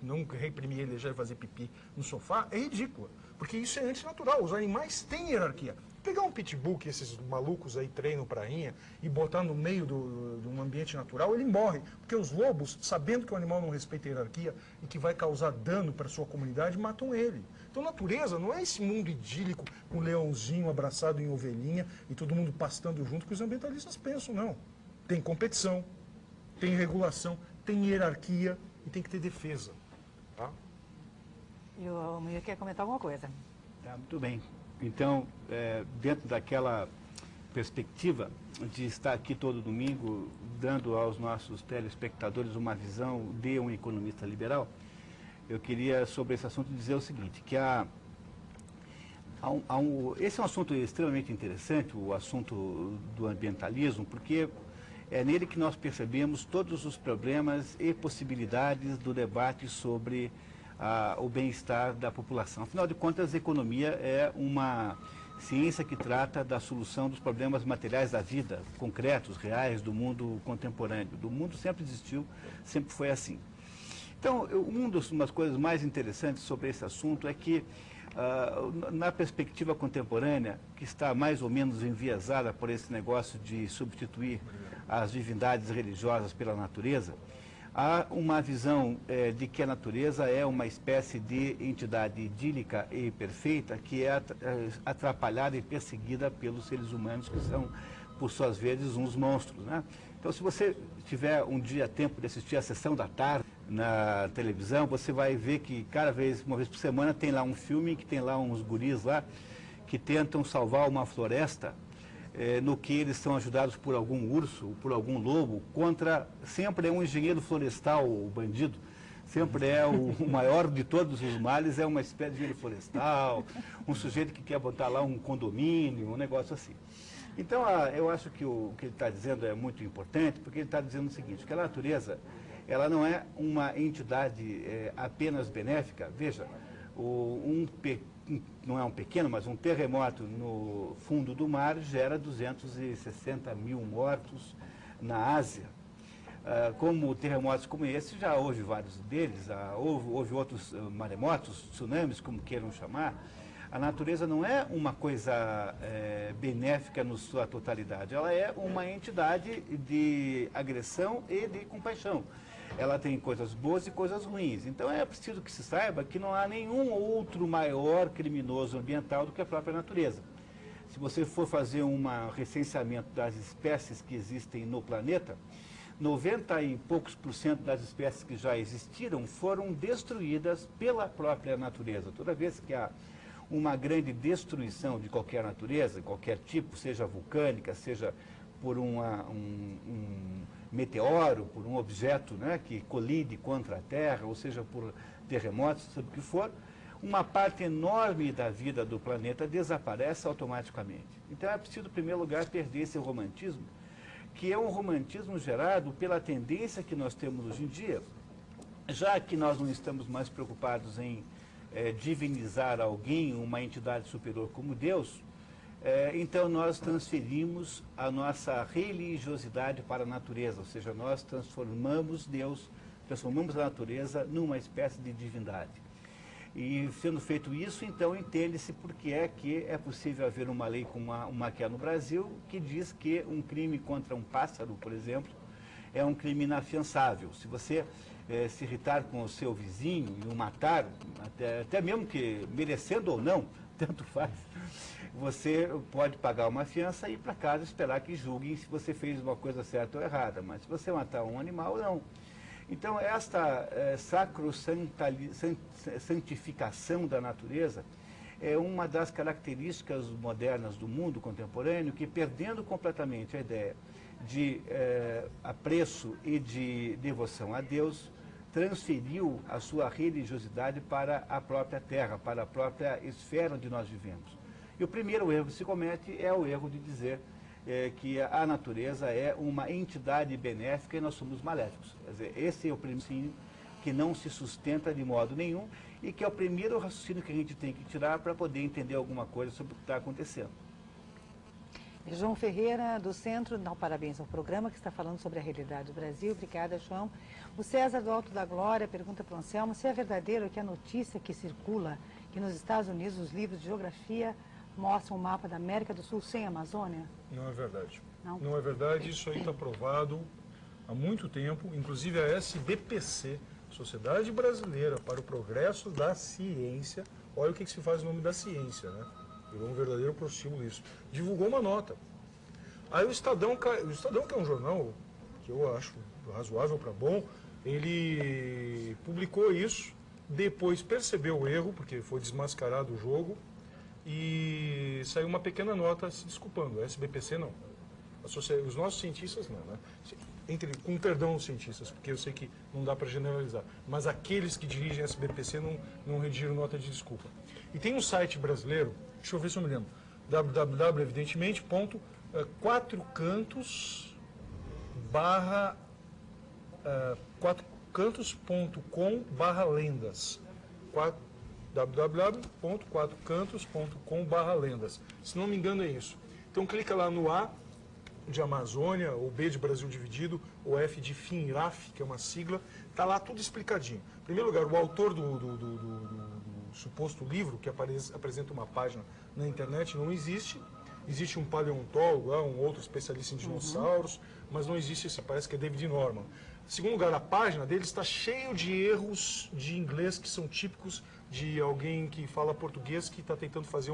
não reprimir ele, deixar ele fazer pipi no sofá, é ridícula. Porque isso é antinatural. Os animais têm hierarquia. Pegar um pitbull que esses malucos aí treinam prainha e botar no meio de um ambiente natural, ele morre. Porque os lobos, sabendo que o animal não respeita a hierarquia e que vai causar dano para a sua comunidade, matam ele. Então, a natureza não é esse mundo idílico com um leãozinho abraçado em ovelhinha e todo mundo pastando junto que os ambientalistas pensam, não. Tem competição, tem regulação, tem hierarquia e tem que ter defesa. Tá? E o Munir quer comentar alguma coisa? Tá, muito bem. Então, dentro daquela perspectiva de estar aqui todo domingo, dando aos nossos telespectadores uma visão de um economista liberal, eu queria, sobre esse assunto, dizer o seguinte, que esse é um assunto extremamente interessante, o assunto do ambientalismo, porque é nele que nós percebemos todos os problemas e possibilidades do debate sobre o bem-estar da população. Afinal de contas, a economia é uma ciência que trata da solução dos problemas materiais da vida, concretos, reais, do mundo contemporâneo. Do mundo sempre existiu, sempre foi assim. Então, uma das coisas mais interessantes sobre esse assunto é que, na perspectiva contemporânea, que está mais ou menos enviesada por esse negócio de substituir as divindades religiosas pela natureza, há uma visão de que a natureza é uma espécie de entidade idílica e perfeita que é atrapalhada e perseguida pelos seres humanos, que são, por suas vezes, uns monstros, né? Então, se você tiver um dia tempo de assistir a sessão da tarde na televisão, você vai ver que uma vez por semana, tem lá um filme que tem lá uns guris lá que tentam salvar uma floresta, no que eles são ajudados por algum urso, por algum lobo, sempre é um engenheiro florestal, o bandido, sempre é o maior de todos os males, é uma espécie de engenheiro florestal, um sujeito que quer botar lá um condomínio, um negócio assim. Então, eu acho que o que ele está dizendo é muito importante, porque ele está dizendo o seguinte, que a natureza, ela não é uma entidade apenas benéfica. Veja, não é um pequeno, mas um terremoto no fundo do mar gera 260 mil mortos na Ásia. Como terremotos como esse, já houve vários deles, houve outros maremotos, tsunamis, como queiram chamar. A natureza não é uma coisa benéfica na sua totalidade, ela é uma entidade de agressão e de compaixão. Ela tem coisas boas e coisas ruins. Então é preciso que se saiba que não há nenhum outro maior criminoso ambiental do que a própria natureza. Se você for fazer um recenseamento das espécies que existem no planeta, 90 e poucos % das espécies que já existiram foram destruídas pela própria natureza. Toda vez que há uma grande destruição de qualquer natureza, qualquer tipo, seja vulcânica, seja por um meteoro, por um objeto, né, que colide contra a Terra, ou seja, por terremotos, seja o que for, uma parte enorme da vida do planeta desaparece automaticamente. Então é preciso, em primeiro lugar, perder esse romantismo, que é um romantismo gerado pela tendência que nós temos hoje em dia, já que nós não estamos mais preocupados em divinizar alguém, uma entidade superior como Deus, então nós transferimos a nossa religiosidade para a natureza, ou seja, nós transformamos a natureza numa espécie de divindade. E sendo feito isso, então entende-se por que é possível haver uma lei como uma que há no Brasil, que diz que um crime contra um pássaro, por exemplo, é um crime inafiançável. Se você se irritar com o seu vizinho e o matar, até mesmo que merecendo ou não, tanto faz, você pode pagar uma fiança e ir para casa esperar que julguem se você fez uma coisa certa ou errada. Mas se você matar um animal, não. Então, esta santificação da natureza é uma das características modernas do mundo contemporâneo, que, perdendo completamente a ideia de apreço e de devoção a Deus, transferiu a sua religiosidade para a própria terra, para a própria esfera onde nós vivemos. E o primeiro erro que se comete é o erro de dizer que a natureza é uma entidade benéfica e nós somos maléficos. Quer dizer, esse é o princípio que não se sustenta de modo nenhum e que é o primeiro raciocínio que a gente tem que tirar para poder entender alguma coisa sobre o que está acontecendo. João Ferreira, do Centro, dá um parabéns ao programa, que está falando sobre a realidade do Brasil. Obrigada, João. O César, do Alto da Glória, pergunta para o Anselmo se é verdadeiro que a notícia que circula que nos Estados Unidos os livros de geografia mostram um mapa da América do Sul sem Amazônia? Não é verdade. Não é verdade, isso aí está provado há muito tempo, inclusive a SBPC, Sociedade Brasileira para o Progresso da Ciência, olha o que se faz no nome da ciência, né? Virou um verdadeiro prostíbulo isso. Divulgou uma nota. Aí o Estadão, que é um jornal que eu acho razoável para bom, ele publicou isso, depois percebeu o erro, porque foi desmascarado o jogo, e saiu uma pequena nota se desculpando. A SBPC não. Os nossos cientistas não, né? com perdão aos cientistas, porque eu sei que não dá para generalizar, mas aqueles que dirigem a SBPC não redigiram nota de desculpa. E tem um site brasileiro, deixa eu ver se eu me lembro, www, evidentemente, ponto, 4cantos.com/lendas. www.quatrocantos.com/lendas. Se não me engano é isso. Então clica lá no A de Amazônia, ou B de Brasil Dividido, ou F de FINRAF, que é uma sigla, está lá tudo explicadinho. Em primeiro lugar, o autor do suposto livro, que apresenta uma página na internet, não existe. Existe um paleontólogo, um outro especialista em dinossauros, mas não existe esse, parece que é David Norman. Em segundo lugar, a página dele está cheio de erros de inglês que são típicos de alguém que fala português que está tentando fazer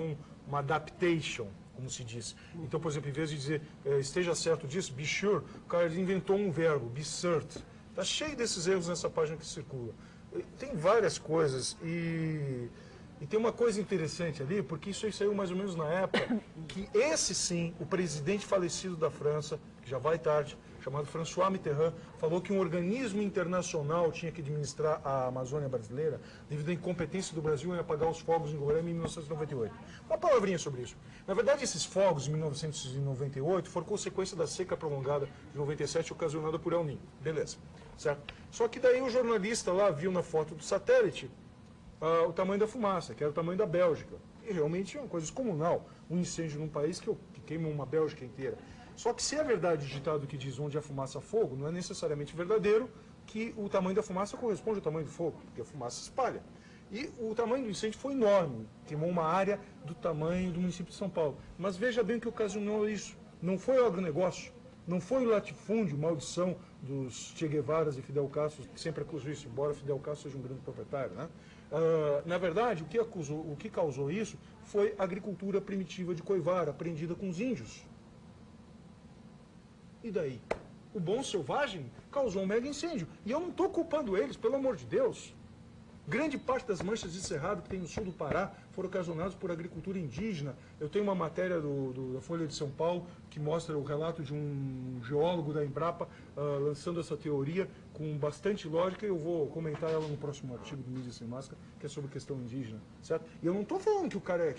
uma adaptation, como se diz. Então, por exemplo, em vez de dizer esteja certo disso, be sure, o cara inventou um verbo, be certain. Está cheio desses erros nessa página que circula. Tem várias coisas e tem uma coisa interessante ali, porque isso aí saiu mais ou menos na época que esse sim, o presidente falecido da França, que já vai tarde, chamado François Mitterrand, falou que um organismo internacional tinha que administrar a Amazônia brasileira devido à incompetência do Brasil em apagar os fogos em Guarani em 1998. Uma palavrinha sobre isso. Na verdade, esses fogos em 1998 foram consequência da seca prolongada de 97 ocasionada por El Niño. Beleza, certo? Só que daí o jornalista lá viu na foto do satélite o tamanho da fumaça, que era o tamanho da Bélgica. E realmente é uma coisa descomunal, um incêndio num país que queima uma Bélgica inteira. Só que se é verdade o ditado que diz onde a fumaça há fogo, não é necessariamente verdadeiro que o tamanho da fumaça corresponde ao tamanho do fogo, porque a fumaça se espalha. E o tamanho do incêndio foi enorme, queimou uma área do tamanho do município de São Paulo. Mas veja bem o que ocasionou isso. Não foi o agronegócio, não foi o latifúndio, maldição dos Che Guevaras e Fidel Castro, que sempre acusou isso, embora Fidel Castro seja um grande proprietário, né? Na verdade, o que causou isso foi a agricultura primitiva de Coivar, aprendida com os índios. E daí? O bom selvagem causou um mega incêndio. E eu não estou culpando eles, pelo amor de Deus. Grande parte das manchas de cerrado que tem no sul do Pará foram ocasionadas por agricultura indígena. Eu tenho uma matéria da Folha de São Paulo que mostra o relato de um geólogo da Embrapa lançando essa teoria com bastante lógica. Eu vou comentar ela no próximo artigo do Mídia Sem Máscara, que é sobre questão indígena, certo? E eu não estou falando que o cara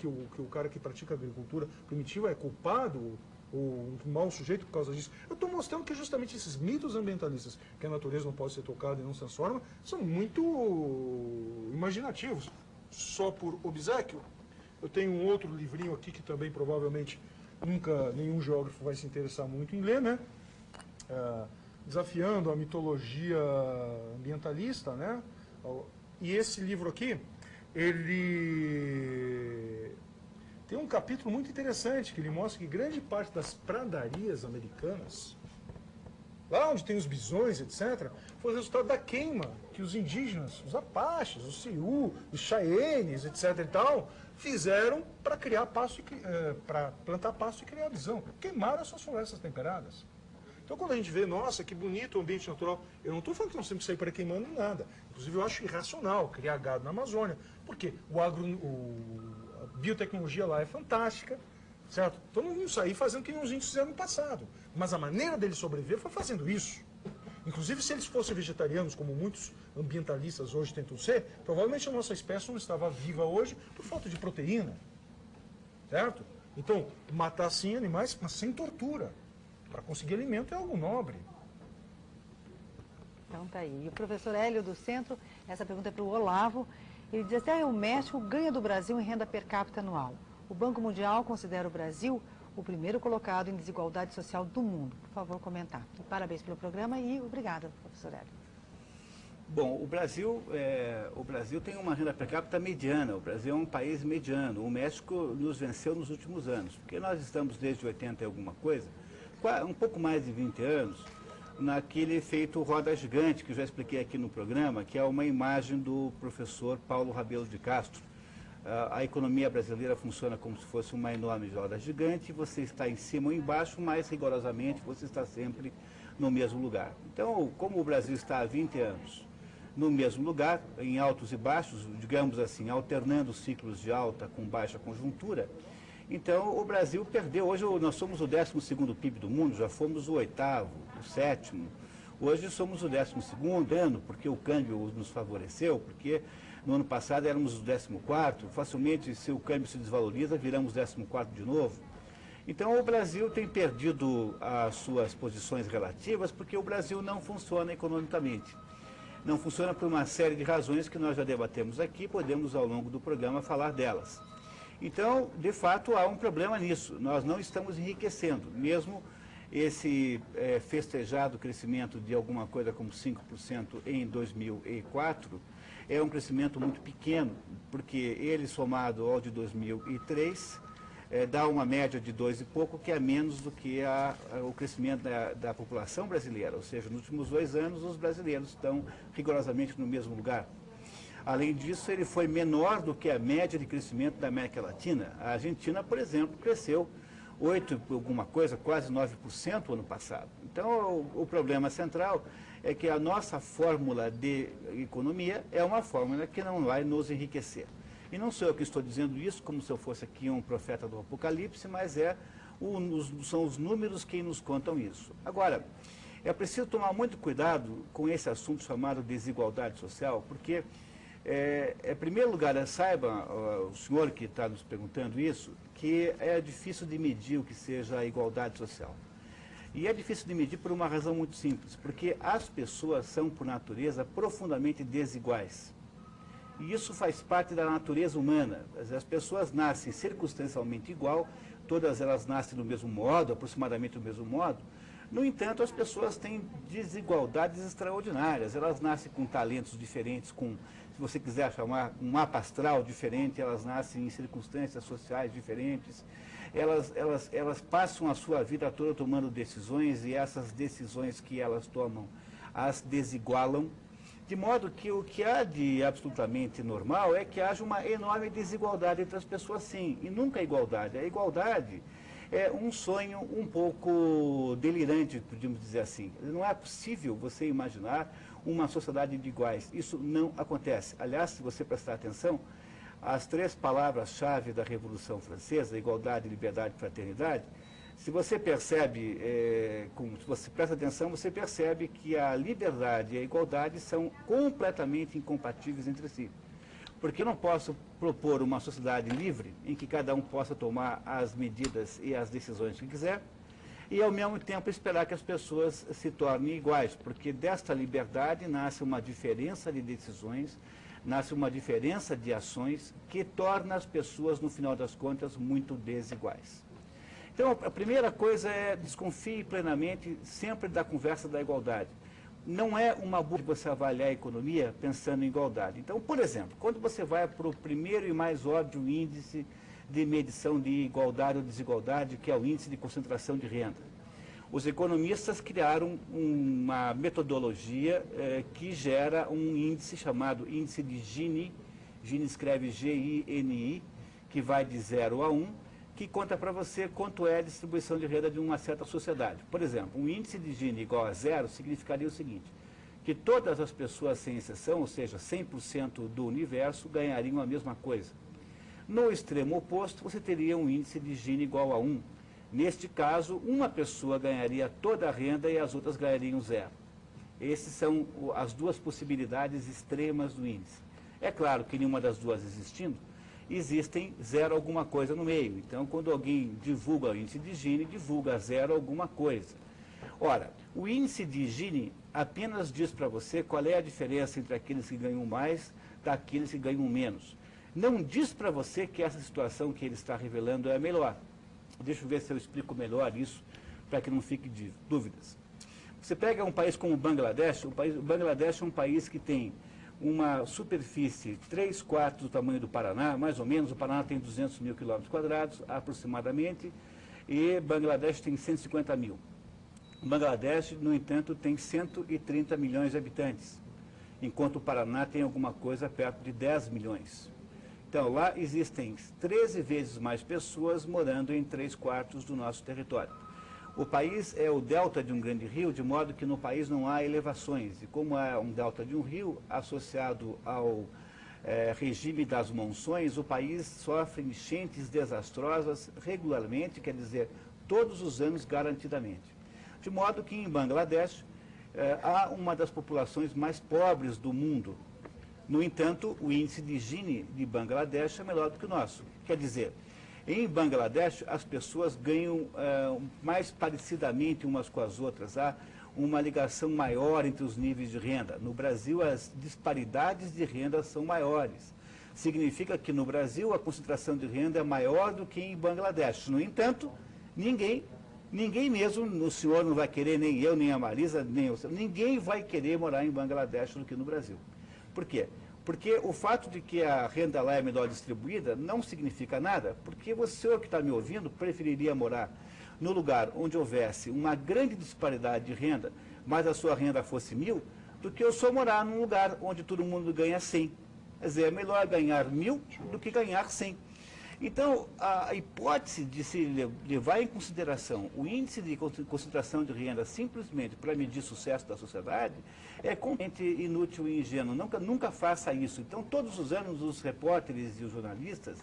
que pratica agricultura primitiva é culpado ou um mau sujeito por causa disso. Eu estou mostrando que justamente esses mitos ambientalistas, que a natureza não pode ser tocada e não se transforma, são muito imaginativos. Só por obséquio, eu tenho um outro livrinho aqui que também provavelmente nunca nenhum geógrafo vai se interessar muito em ler, né? Desafiando a mitologia ambientalista, né? E esse livro aqui, ele tem um capítulo muito interessante, que ele mostra que grande parte das pradarias americanas, lá onde tem os bisões, etc., foi resultado da queima que os indígenas, os Apaches, os Sioux, os Cheyennes, etc. e tal, fizeram para criar pasto, para plantar pasto e criar bisão. Queimaram as suas florestas temperadas. Então, quando a gente vê, nossa, que bonito o ambiente natural, eu não estou falando que nós temos que sair para queimando nada. Inclusive, eu acho irracional criar gado na Amazônia, porque a biotecnologia lá é fantástica, certo? Então não vamos sair fazendo o que os índios fizeram no passado. Mas a maneira deles sobreviver foi fazendo isso. Inclusive, se eles fossem vegetarianos, como muitos ambientalistas hoje tentam ser, provavelmente a nossa espécie não estava viva hoje por falta de proteína, certo? Então, matar sim animais, mas sem tortura. Para conseguir alimento é algo nobre. Então tá aí. E o professor Hélio do Centro, essa pergunta é para o Olavo. Ele diz assim, o México ganha do Brasil em renda per capita anual. O Banco Mundial considera o Brasil o primeiro colocado em desigualdade social do mundo. Por favor, comentar. E parabéns pelo programa e obrigada, professor Hélio. Bom, o Brasil tem uma renda per capita mediana. O Brasil é um país mediano. O México nos venceu nos últimos anos, porque nós estamos desde 80 e alguma coisa, um pouco mais de 20 anos, naquele efeito roda gigante, que eu já expliquei aqui no programa, que é uma imagem do professor Paulo Rabelo de Castro. A economia brasileira funciona como se fosse uma enorme roda gigante, você está em cima ou embaixo, mas rigorosamente você está sempre no mesmo lugar. Então, como o Brasil está há 20 anos no mesmo lugar, em altos e baixos, digamos assim, alternando ciclos de alta com baixa conjuntura, então o Brasil perdeu. Hoje nós somos o 12º PIB do mundo, já fomos o 8º, o 7º. Hoje somos o 12º ano, porque o câmbio nos favoreceu, porque no ano passado éramos o 14º, facilmente se o câmbio se desvaloriza, viramos 14º de novo. Então o Brasil tem perdido as suas posições relativas porque o Brasil não funciona economicamente. Não funciona por uma série de razões que nós já debatemos aqui, podemos ao longo do programa falar delas. Então, de fato, há um problema nisso. Nós não estamos enriquecendo, mesmo esse festejado crescimento de alguma coisa como 5% em 2004, é um crescimento muito pequeno, porque ele somado ao de 2003, dá uma média de 2 e pouco, que é menos do que o crescimento da população brasileira. Ou seja, nos últimos 2 anos, os brasileiros estão rigorosamente no mesmo lugar. Além disso, ele foi menor do que a média de crescimento da América Latina. A Argentina, por exemplo, cresceu 8 alguma coisa, quase 9% ano passado. Então, o problema central é que a nossa fórmula de economia é uma fórmula que não vai nos enriquecer. E não sou eu que estou dizendo isso, como se eu fosse aqui um profeta do Apocalipse, mas são os números que nos contam isso. Agora, é preciso tomar muito cuidado com esse assunto chamado desigualdade social, porque, em primeiro lugar, saiba, o senhor que está nos perguntando isso, que é difícil de medir o que seja a igualdade social. E é difícil de medir por uma razão muito simples, porque as pessoas são, por natureza, profundamente desiguais. E isso faz parte da natureza humana. As pessoas nascem circunstancialmente igual, todas elas nascem do mesmo modo, aproximadamente do mesmo modo. No entanto, as pessoas têm desigualdades extraordinárias. Elas nascem com talentos diferentes, se você quiser chamar, um mapa astral diferente, elas nascem em circunstâncias sociais diferentes. Elas passam a sua vida toda tomando decisões e essas decisões que elas tomam as desigualam. De modo que o que há de absolutamente normal é que haja uma enorme desigualdade entre as pessoas, sim, e nunca a igualdade. A igualdade é um sonho um pouco delirante, podemos dizer assim. Não é possível você imaginar uma sociedade de iguais. Isso não acontece. Aliás, se você prestar atenção, as 3 palavras-chave da Revolução Francesa, igualdade, liberdade e fraternidade, se você percebe, se você presta atenção, você percebe que a liberdade e a igualdade são completamente incompatíveis entre si. Porque eu não posso propor uma sociedade livre, em que cada um possa tomar as medidas e as decisões que quiser, e ao mesmo tempo esperar que as pessoas se tornem iguais, porque desta liberdade nasce uma diferença de decisões, nasce uma diferença de ações que torna as pessoas, no final das contas, muito desiguais. Então, a primeira coisa é desconfie plenamente sempre da conversa da igualdade. Não é uma boa você avaliar a economia pensando em igualdade. Então, por exemplo, quando você vai para o primeiro e mais óbvio índice de medição de igualdade ou desigualdade, que é o índice de concentração de renda, os economistas criaram uma metodologia que gera um índice chamado índice de Gini. Gini escreve G-I-N-I, que vai de 0 a 1, que conta para você quanto é a distribuição de renda de uma certa sociedade. Por exemplo, um índice de Gini igual a 0 significaria o seguinte, que todas as pessoas, sem exceção, ou seja, 100% do universo, ganhariam a mesma coisa. No extremo oposto, você teria um índice de Gini igual a 1. Neste caso, uma pessoa ganharia toda a renda e as outras ganhariam 0. Essas são as 2 possibilidades extremas do índice. É claro que nenhuma das duas existindo, existem 0 alguma coisa no meio. Então, quando alguém divulga o índice de Gini, divulga 0 alguma coisa. Ora, o índice de Gini apenas diz para você qual é a diferença entre aqueles que ganham mais daqueles que ganham menos. Não diz para você que essa situação que ele está revelando é a melhor. Deixa eu ver se eu explico melhor isso, para que não fique dúvidas. Você pega um país como o Bangladesh, o Bangladesh é um país que tem uma superfície 3/4 do tamanho do Paraná, mais ou menos. O Paraná tem 200 mil quilômetros quadrados, aproximadamente, e Bangladesh tem 150 mil. O Bangladesh, no entanto, tem 130 milhões de habitantes, enquanto o Paraná tem alguma coisa perto de 10 milhões. Então, lá existem 13 vezes mais pessoas morando em 3/4 do nosso território. O país é o delta de um grande rio, de modo que no país não há elevações. E como é um delta de um rio, associado ao regime das monções, o país sofre enchentes desastrosas regularmente, quer dizer, todos os anos garantidamente. De modo que em Bangladesh, há uma das populações mais pobres do mundo. No entanto, o índice de Gini de Bangladesh é melhor do que o nosso. Quer dizer, em Bangladesh, as pessoas ganham mais parecidamente umas com as outras. Há uma ligação maior entre os níveis de renda. No Brasil, as disparidades de renda são maiores. Significa que no Brasil a concentração de renda é maior do que em Bangladesh. No entanto, ninguém mesmo, o senhor não vai querer, nem eu, nem a Marisa, nem o senhor, ninguém vai querer morar em Bangladesh do que no Brasil. Por quê? Porque o fato de que a renda lá é melhor distribuída não significa nada, porque você que está me ouvindo preferiria morar no lugar onde houvesse uma grande disparidade de renda, mas a sua renda fosse 1.000, do que eu só morar num lugar onde todo mundo ganha 100. Quer dizer, é melhor ganhar 1.000 do que ganhar 100. Então, a hipótese de se levar em consideração o índice de concentração de renda simplesmente para medir sucesso da sociedade é completamente inútil e ingênuo. Nunca faça isso. Então, todos os anos, os repórteres e os jornalistas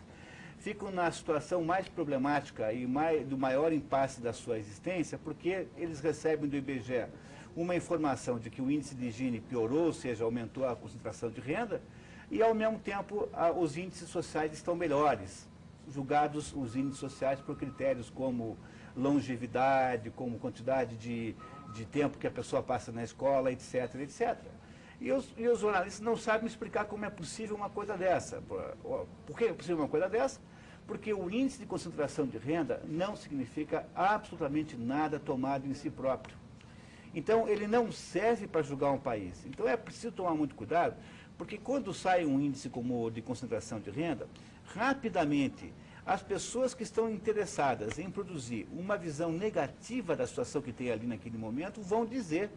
ficam na situação mais problemática e do maior impasse da sua existência, porque eles recebem do IBGE uma informação de que o índice de Gini piorou, ou seja, aumentou a concentração de renda, e, ao mesmo tempo, os índices sociais estão melhores, julgados os índices sociais por critérios como longevidade, como quantidade de tempo que a pessoa passa na escola, etc, etc. E os jornalistas não sabem explicar como é possível uma coisa dessa. Por que é possível uma coisa dessa? Porque o índice de concentração de renda não significa absolutamente nada tomado em si próprio. Então, ele não serve para julgar um país. Então, é preciso tomar muito cuidado, porque quando sai um índice como de concentração de renda, rapidamente, as pessoas que estão interessadas em produzir uma visão negativa da situação que tem ali naquele momento vão dizer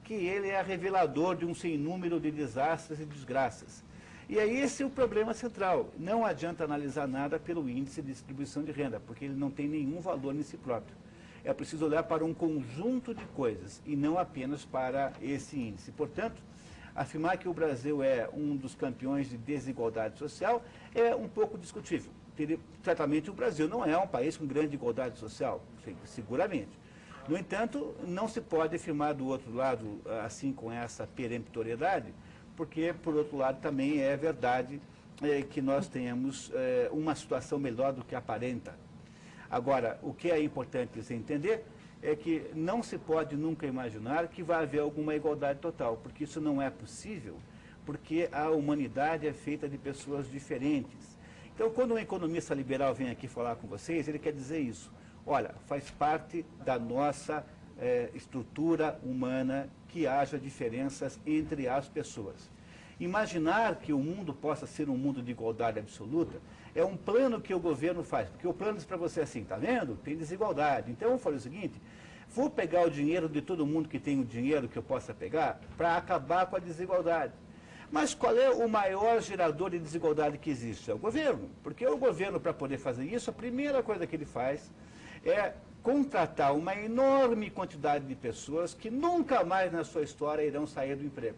que ele é revelador de um sem número de desastres e desgraças. E é esse o problema central. Não adianta analisar nada pelo índice de distribuição de renda, porque ele não tem nenhum valor em si próprio. É preciso olhar para um conjunto de coisas e não apenas para esse índice. Portanto, afirmar que o Brasil é um dos campeões de desigualdade social é um pouco discutível. Certamente o Brasil não é um país com grande igualdade social, seguramente. No entanto, não se pode afirmar do outro lado, assim, com essa peremptoriedade, porque, por outro lado, também é verdade que nós tenhamos uma situação melhor do que aparenta. Agora, o que é importante você entender é que não se pode nunca imaginar que vai haver alguma igualdade total, porque isso não é possível, porque a humanidade é feita de pessoas diferentes. Então, quando um economista liberal vem aqui falar com vocês, ele quer dizer isso. Olha, faz parte da nossa estrutura humana que haja diferenças entre as pessoas. Imaginar que o mundo possa ser um mundo de igualdade absoluta é um plano que o governo faz, porque o plano diz para você assim, tá vendo? Tem desigualdade. Então, eu falei o seguinte, vou pegar o dinheiro de todo mundo que tem o dinheiro que eu possa pegar para acabar com a desigualdade. Mas qual é o maior gerador de desigualdade que existe? É o governo. Porque o governo, para poder fazer isso, a primeira coisa que ele faz é contratar uma enorme quantidade de pessoas que nunca mais na sua história irão sair do emprego.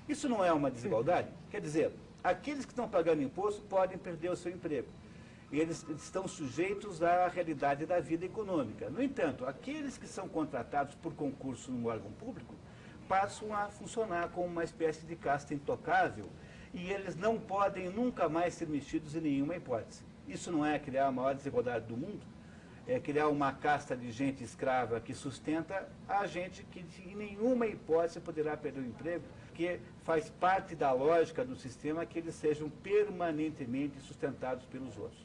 Isso não é uma desigualdade? Quer dizer, aqueles que estão pagando imposto podem perder o seu emprego. E eles estão sujeitos à realidade da vida econômica. No entanto, aqueles que são contratados por concurso no órgão público passam a funcionar como uma espécie de casta intocável e eles não podem nunca mais ser mexidos em nenhuma hipótese. Isso não é criar a maior desigualdade do mundo? É criar uma casta de gente escrava que sustenta a gente que em nenhuma hipótese poderá perder o emprego, que faz parte da lógica do sistema que eles sejam permanentemente sustentados pelos outros.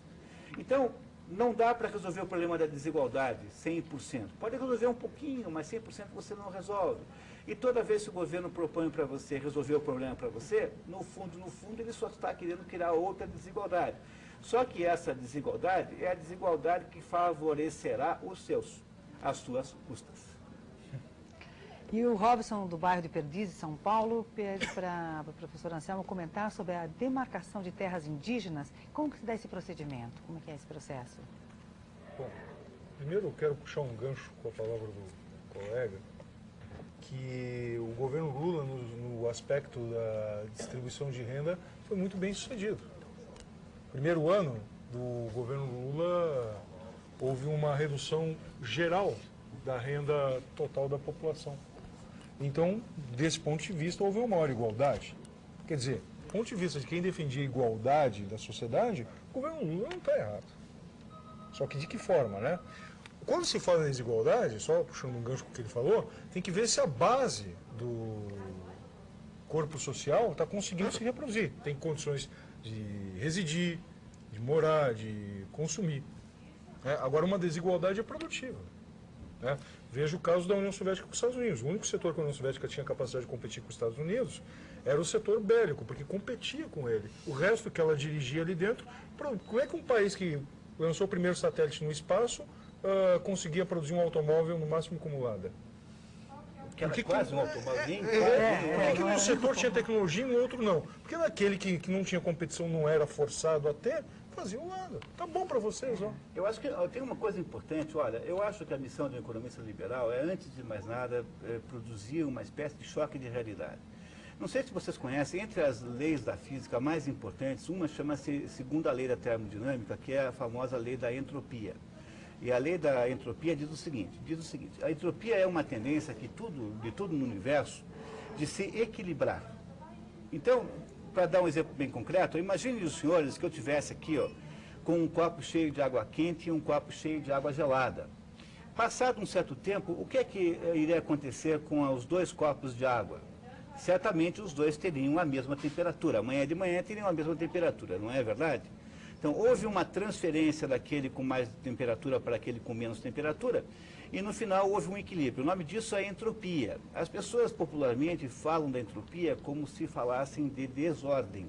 Então, não dá para resolver o problema da desigualdade 100%. Pode resolver um pouquinho, mas 100% você não resolve. E toda vez que o governo propõe para você resolver o problema para você, no fundo, ele só está querendo criar outra desigualdade. Só que essa desigualdade é a desigualdade que favorecerá as suas custas. E o Robson, do bairro de Perdizes, São Paulo, pede para o professor Anselmo comentar sobre a demarcação de terras indígenas. Como que se dá esse procedimento? Como é que é esse processo? Bom, primeiro eu quero puxar um gancho com a palavra do colega, que o governo Lula, no aspecto da distribuição de renda, foi muito bem sucedido. Primeiro ano do governo Lula, houve uma redução geral da renda total da população. Então, desse ponto de vista, houve uma maior igualdade. Quer dizer, do ponto de vista de quem defendia a igualdade da sociedade, o governo Lula não está errado. Só que de que forma, né? Quando se fala em desigualdade, só puxando um gancho com o que ele falou, tem que ver se a base do corpo social está conseguindo se reproduzir. Tem condições de residir, de morar, de consumir. Agora, uma desigualdade é produtiva. Né? Veja o caso da União Soviética com os Estados Unidos. O único setor que a União Soviética tinha capacidade de competir com os Estados Unidos era o setor bélico, porque competia com ele. O resto que ela dirigia ali dentro, como é que um país que lançou o primeiro satélite no espaço conseguia produzir um automóvel no máximo como Lada? Porque quase um automóvel. Por que um setor tinha tecnologia e no outro não? Porque naquele que não tinha competição, não era forçado a ter, fazia um lado. Tá bom para vocês, ó. Eu acho que tem uma coisa importante, olha, eu acho que a missão de um economista liberal é, antes de mais nada, produzir uma espécie de choque de realidade. Não sei se vocês conhecem, entre as leis da física mais importantes, uma chama-se segunda lei da termodinâmica, que é a famosa lei da entropia. E a lei da entropia diz o seguinte, a entropia é uma tendência de tudo no universo de se equilibrar. Então, para dar um exemplo bem concreto, imagine os senhores que eu tivesse aqui, ó, com um copo cheio de água quente e um copo cheio de água gelada. Passado um certo tempo, o que é que iria acontecer com os dois copos de água? Certamente os dois teriam a mesma temperatura. Amanhã de manhã teriam a mesma temperatura, não é verdade? Então, houve uma transferência daquele com mais temperatura para aquele com menos temperatura e, no final, houve um equilíbrio. O nome disso é entropia. As pessoas, popularmente, falam da entropia como se falassem de desordem.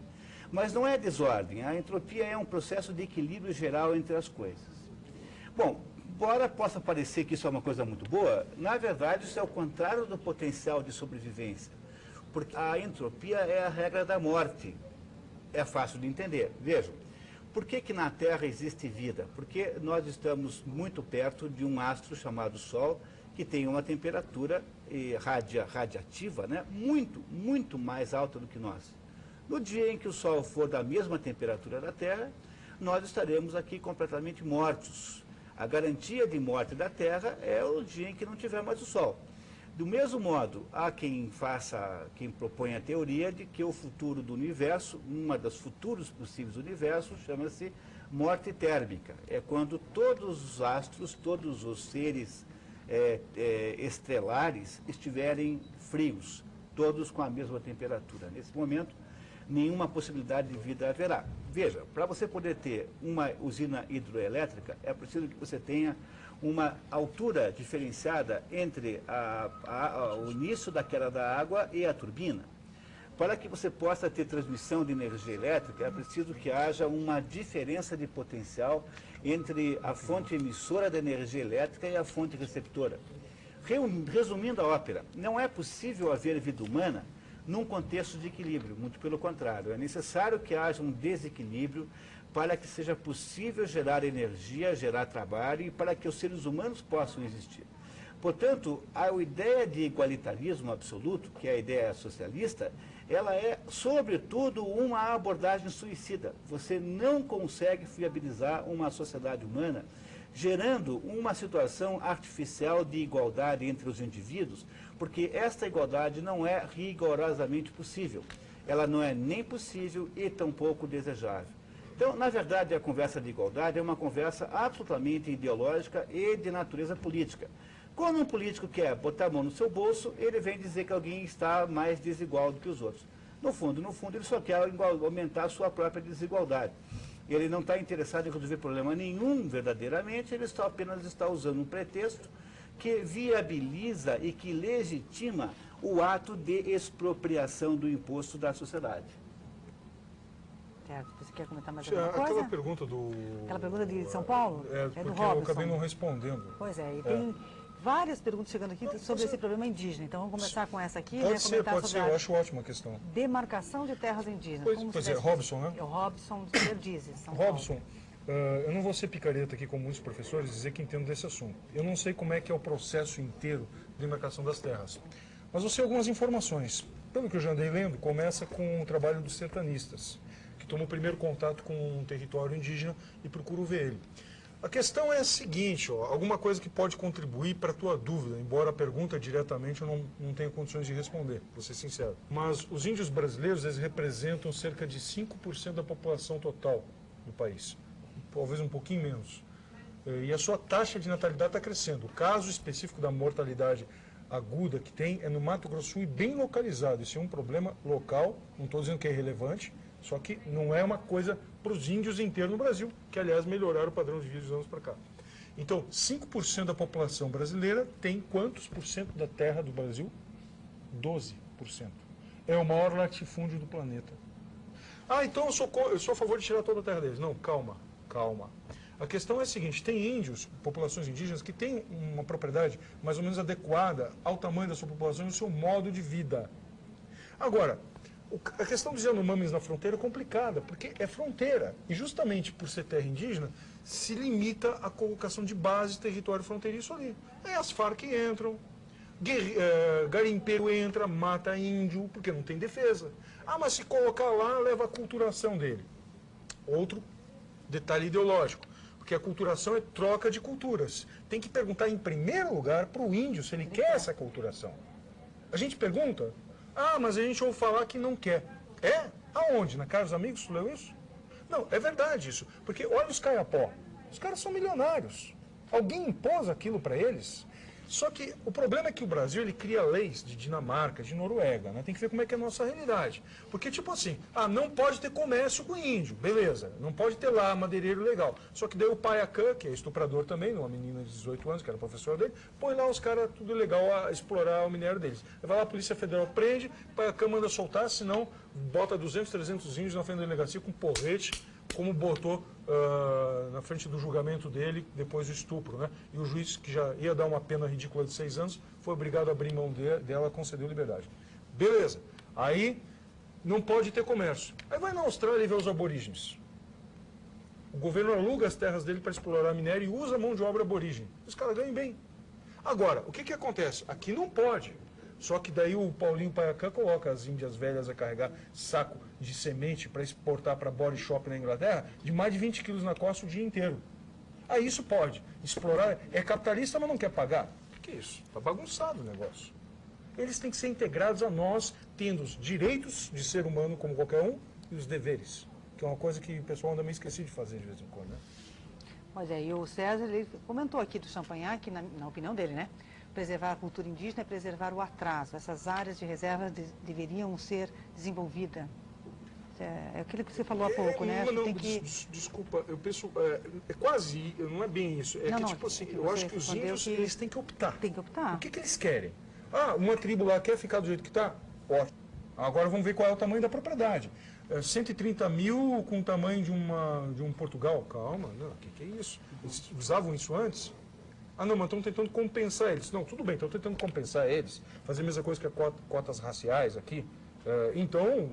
Mas não é desordem. A entropia é um processo de equilíbrio geral entre as coisas. Bom, embora possa parecer que isso é uma coisa muito boa, na verdade, isso é o contrário do potencial de sobrevivência. Porque a entropia é a regra da morte. É fácil de entender. Vejam. Por que na Terra existe vida? Porque nós estamos muito perto de um astro chamado Sol, que tem uma temperatura radiativa, né, muito mais alta do que nós. No dia em que o Sol for da mesma temperatura da Terra, nós estaremos aqui completamente mortos. A garantia de morte da Terra é o dia em que não tiver mais o Sol. Do mesmo modo, há quem propõe a teoria de que o futuro do universo, uma das futuros possíveis universos, chama-se morte térmica. É quando todos os astros, todos os seres estelares estiverem frios, todos com a mesma temperatura. Nesse momento, nenhuma possibilidade de vida haverá. Veja, para você poder ter uma usina hidroelétrica, é preciso que você tenha uma altura diferenciada entre o início da queda da água e a turbina. Para que você possa ter transmissão de energia elétrica, é preciso que haja uma diferença de potencial entre a fonte emissora da energia elétrica e a fonte receptora. Resumindo a ópera, não é possível haver vida humana num contexto de equilíbrio, muito pelo contrário. É necessário que haja um desequilíbrio para que seja possível gerar energia, gerar trabalho e para que os seres humanos possam existir. Portanto, a ideia de igualitarismo absoluto, que é a ideia socialista, ela é, sobretudo, uma abordagem suicida. Você não consegue viabilizar uma sociedade humana gerando uma situação artificial de igualdade entre os indivíduos, porque esta igualdade não é rigorosamente possível. Ela não é nem possível e tampouco desejável. Então, na verdade, a conversa de igualdade é uma conversa absolutamente ideológica e de natureza política. Quando um político quer botar a mão no seu bolso, ele vem dizer que alguém está mais desigual do que os outros. No fundo, ele só quer aumentar a sua própria desigualdade. Ele não está interessado em resolver problema nenhum verdadeiramente, ele apenas está usando um pretexto que viabiliza e que legitima o ato de expropriação do imposto da sociedade. Certo. Você quer comentar mais alguma coisa? Aquela pergunta Aquela pergunta de São Paulo? É do porque Robson. eu acabei não respondendo. Pois é, e tem várias perguntas chegando aqui sobre esse problema indígena. Então vamos começar com essa aqui, Pode ser, sobre eu acho ótima a questão. demarcação de terras indígenas. Pois é, Robson, né? É o Robson de Perdizes, São Paulo. Robson, eu não vou ser picareta aqui como muitos professores e dizer que entendo desse assunto. Eu não sei como é que é o processo inteiro de demarcação das terras. Mas eu sei algumas informações. Pelo que eu já andei lendo, começa com o trabalho dos sertanistas, que tomam o primeiro contato com um território indígena e procuram ver ele. A questão é a seguinte, ó, alguma coisa que pode contribuir para a tua dúvida, embora a pergunta diretamente eu não tenha condições de responder, vou ser sincero. Mas os índios brasileiros, eles representam cerca de 5% da população total do país, talvez um pouquinho menos. E a sua taxa de natalidade está crescendo. O caso específico da mortalidade aguda que tem é no Mato Grosso e bem localizado. Isso é um problema local, não estou dizendo que é irrelevante, só que não é uma coisa para os índios inteiros no Brasil, que aliás melhoraram o padrão de vida de anos para cá. Então, 5% da população brasileira tem quantos por cento da terra do Brasil? 12%. É o maior latifúndio do planeta. Ah, então eu sou a favor de tirar toda a terra deles. Não, calma. A questão é a seguinte, tem índios, populações indígenas, que têm uma propriedade mais ou menos adequada ao tamanho da sua população e ao seu modo de vida. Agora, a questão dos Yanomamis na fronteira é complicada, porque é fronteira. E justamente por ser terra indígena, se limita à colocação de base de território fronteiriço ali. Aí as Farc entram, garimpeiro entra, mata índio, porque não tem defesa. Ah, mas se colocar lá, leva a aculturação dele. Outro detalhe ideológico, porque a aculturação é troca de culturas. Tem que perguntar em primeiro lugar para o índio se ele quer essa aculturação. A gente pergunta... Ah, mas a gente ouve falar que não quer. É? Aonde? Na Casa dos Amigos, tu leu isso? Não, é verdade isso. Porque olha os Caiapó. Os caras são milionários. Alguém impôs aquilo para eles? Só que o problema é que o Brasil, ele cria leis de Dinamarca, de Noruega, né? Tem que ver como é que é a nossa realidade. Porque, tipo assim, não pode ter comércio com índio, beleza. Não pode ter lá madeireiro legal. Só que daí o Paiacã, que é estuprador também, uma menina de 18 anos, que era professor dele, põe lá os caras tudo legal a explorar o minério deles. Vai lá, a Polícia Federal prende, o Paiacã manda soltar, senão bota 200, 300 índios na frente da delegacia com porrete, como botou na frente do julgamento dele, depois do estupro, né? E o juiz, que já ia dar uma pena ridícula de 6 anos, foi obrigado a abrir mão dela, concedeu liberdade. Beleza. Aí, não pode ter comércio. Aí vai na Austrália e vê os aborígenes. O governo aluga as terras dele para explorar minério e usa a mão de obra aborígene. Os caras ganham bem. Agora, o que acontece? Aqui não pode. Só que daí o Paulinho Paiacã coloca as índias velhas a carregar saco de semente para exportar para body shop na Inglaterra de mais de 20 quilos na costa o dia inteiro. Aí isso pode. Explorar é capitalista, mas não quer pagar. O que é isso? Está bagunçado o negócio. Eles têm que ser integrados a nós, tendo os direitos de ser humano como qualquer um e os deveres. Que é uma coisa que o pessoal anda meio esquecido de fazer de vez em quando, né? Olha, e o César, ele comentou aqui do Champagnat, que na opinião dele, né? Preservar a cultura indígena é preservar o atraso. Essas áreas de reserva deveriam ser desenvolvidas. É aquilo que você falou há pouco, né? Desculpa, eu penso, é quase, não é bem isso. É que, tipo assim, eu acho que os índios, eles têm que optar. Tem que optar. O que eles querem? Ah, uma tribo lá quer ficar do jeito que está? Ótimo. Agora vamos ver qual é o tamanho da propriedade. 130 mil com o tamanho de um Portugal. Calma, não, o que é isso? Eles usavam isso antes? Ah, não, mas estão tentando compensar eles. Não, tudo bem, estão tentando compensar eles, fazer a mesma coisa que as cotas raciais aqui. Então,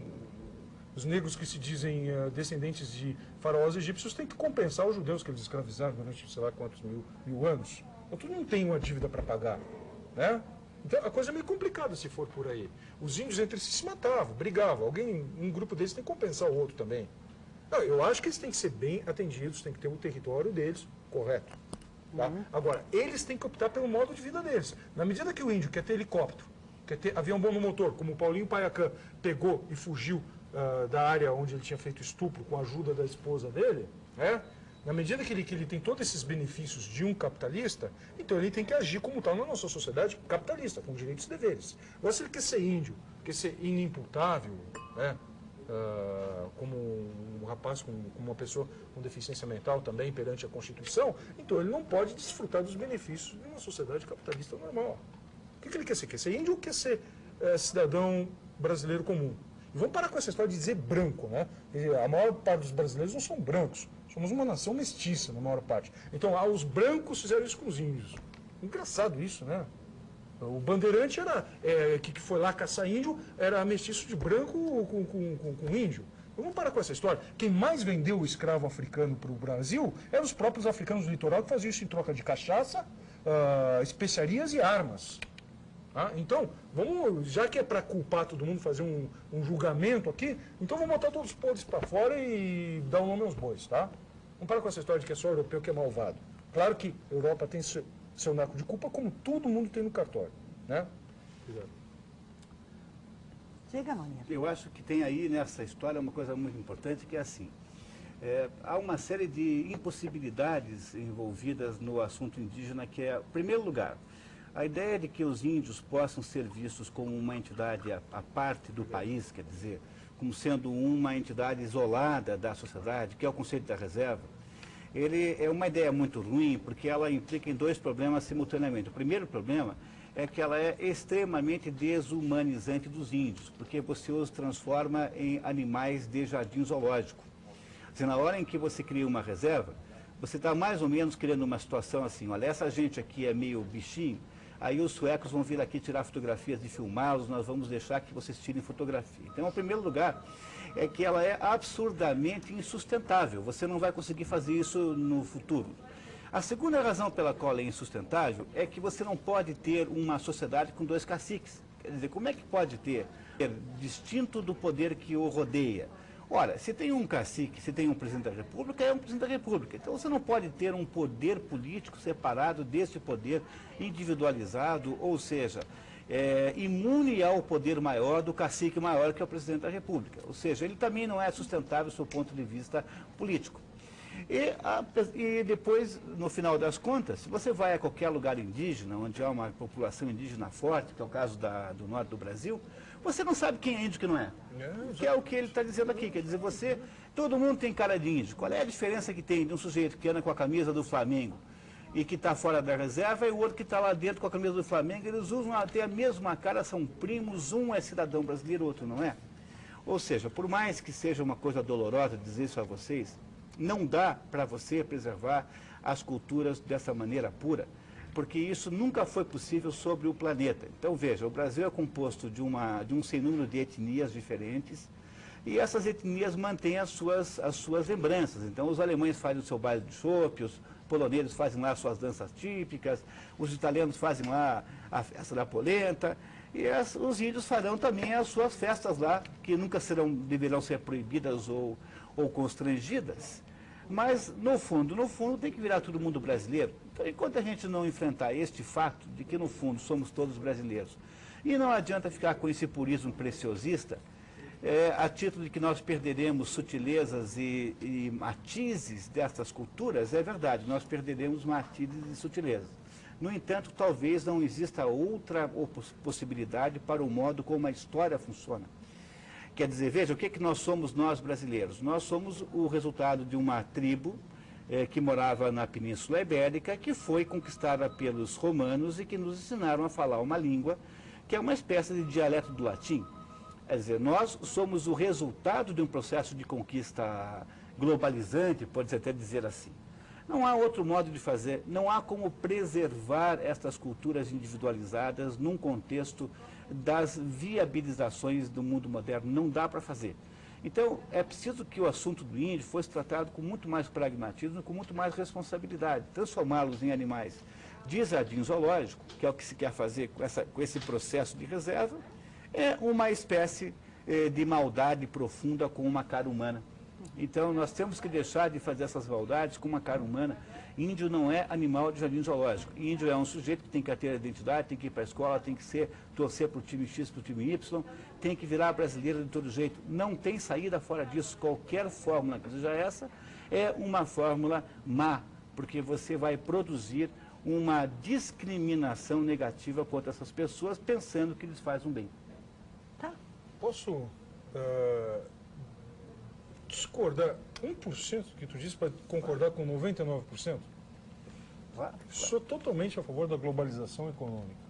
os negros que se dizem descendentes de faraós egípcios têm que compensar os judeus que eles escravizaram durante, sei lá, quantos mil anos. Então, todo mundo tem uma dívida para pagar, né? Então, a coisa é meio complicada se for por aí. Os índios entre si se matavam, brigavam. Um grupo deles tem que compensar o outro também. Não, eu acho que eles têm que ser bem atendidos, têm que ter o território deles correto. Tá? Agora, eles têm que optar pelo modo de vida deles. Na medida que o índio quer ter helicóptero, quer ter avião bom no motor, como o Paulinho Paiacã pegou e fugiu da área onde ele tinha feito estupro com a ajuda da esposa dele, né? Na medida que ele tem todos esses benefícios de um capitalista, então ele tem que agir como tal na nossa sociedade capitalista, com direitos e deveres. Agora, se ele quer ser índio, quer ser inimputável, né? Como um rapaz, como uma pessoa com deficiência mental também perante a Constituição, então ele não pode desfrutar dos benefícios de uma sociedade capitalista normal. O que ele quer ser? Quer ser índio ou quer ser cidadão brasileiro comum? E vamos parar com essa história de dizer branco, né? A maior parte dos brasileiros não são brancos. Somos uma nação mestiça, na maior parte. Então, os brancos fizeram isso com os índios. Engraçado isso, né? O bandeirante que foi lá caçar índio, era mestiço de branco com índio. Então, vamos parar com essa história. Quem mais vendeu o escravo africano para o Brasil eram os próprios africanos do litoral que faziam isso em troca de cachaça, especiarias e armas. Então, já que é para culpar todo mundo, fazer um julgamento aqui, então vamos botar todos os podres para fora e dar o nome aos bois, tá? Não para com essa história de que é só europeu que é malvado. Claro que a Europa tem seu naco de culpa, como todo mundo tem no cartório, né? Diga, Maneiro. Eu acho que tem aí nessa história uma coisa muito importante, que é assim, há uma série de impossibilidades envolvidas no assunto indígena, que é, em primeiro lugar, a ideia de que os índios possam ser vistos como uma entidade à parte do país, quer dizer, como sendo uma entidade isolada da sociedade, que é o conceito da reserva, ele é uma ideia muito ruim, porque ela implica em dois problemas simultaneamente. O primeiro problema é que ela é extremamente desumanizante dos índios, porque você os transforma em animais de jardim zoológico. Quer dizer, na hora em que você cria uma reserva, você está mais ou menos criando uma situação assim, olha, essa gente aqui é meio bichinho, aí os suecos vão vir aqui tirar fotografias e filmá-los, nós vamos deixar que vocês tirem fotografia. Então, em primeiro lugar, é que ela é absurdamente insustentável, você não vai conseguir fazer isso no futuro. A segunda razão pela qual ela é insustentável é que você não pode ter uma sociedade com dois caciques. Quer dizer, como é que pode ter distinto do poder que o rodeia? Ora, se tem um cacique, se tem um presidente da República, é um presidente da República. Então você não pode ter um poder político separado desse poder individualizado, ou seja, imune ao poder maior do cacique maior, que é o presidente da República. Ou seja, ele também não é sustentável do seu ponto de vista político. E depois, no final das contas, se você vai a qualquer lugar indígena, onde há uma população indígena forte, que é o caso do norte do Brasil, você não sabe quem é índio e quem não é. Que é o que ele está dizendo aqui. Quer dizer, todo mundo tem cara de índio. Qual é a diferença que tem de um sujeito que anda com a camisa do Flamengo e que está fora da reserva e o outro que está lá dentro com a camisa do Flamengo? Eles usam até a mesma cara, são primos, um é cidadão brasileiro, o outro não é. Ou seja, por mais que seja uma coisa dolorosa dizer isso a vocês, não dá para você preservar as culturas dessa maneira pura, porque isso nunca foi possível sobre o planeta. Então, veja, o Brasil é composto de um sem número de etnias diferentes, e essas etnias mantêm as suas lembranças. Então, os alemães fazem o seu baile de chope, os poloneses fazem lá as suas danças típicas, os italianos fazem lá a festa da polenta, e os índios farão também as suas festas lá, que nunca deverão ser proibidas ou constrangidas. Mas, no fundo, tem que virar todo mundo brasileiro. Então, enquanto a gente não enfrentar este fato de que, no fundo, somos todos brasileiros, e não adianta ficar com esse purismo preciosista, a título de que nós perderemos sutilezas e matizes dessas culturas, é verdade, nós perderemos matizes e sutilezas. No entanto, talvez não exista outra possibilidade para o modo como a história funciona. Quer dizer, veja, o que nós somos, nós brasileiros? Nós somos o resultado de uma tribo que morava na Península Ibérica, que foi conquistada pelos romanos e que nos ensinaram a falar uma língua que é uma espécie de dialeto do latim. Quer dizer, nós somos o resultado de um processo de conquista globalizante, pode-se até dizer assim. Não há outro modo de fazer, não há como preservar estas culturas individualizadas num contexto das viabilizações do mundo moderno, não dá para fazer. Então, é preciso que o assunto do índio fosse tratado com muito mais pragmatismo, com muito mais responsabilidade. Transformá-los em animais de jardim zoológico, que é o que se quer fazer com esse processo de reserva, é uma espécie de maldade profunda com uma cara humana. Então, nós temos que deixar de fazer essas maldades com uma cara humana. Índio não é animal de jardim zoológico. Índio é um sujeito que tem que ter identidade, tem que ir para a escola, tem que torcer para o time X, para o time Y, tem que virar brasileiro de todo jeito. Não tem saída fora disso. Qualquer fórmula que seja essa é uma fórmula má, porque você vai produzir uma discriminação negativa contra essas pessoas, pensando que lhes faz um bem. Tá. Posso discordar 1% do que tu disse para concordar com 99%? Sou totalmente a favor da globalização econômica,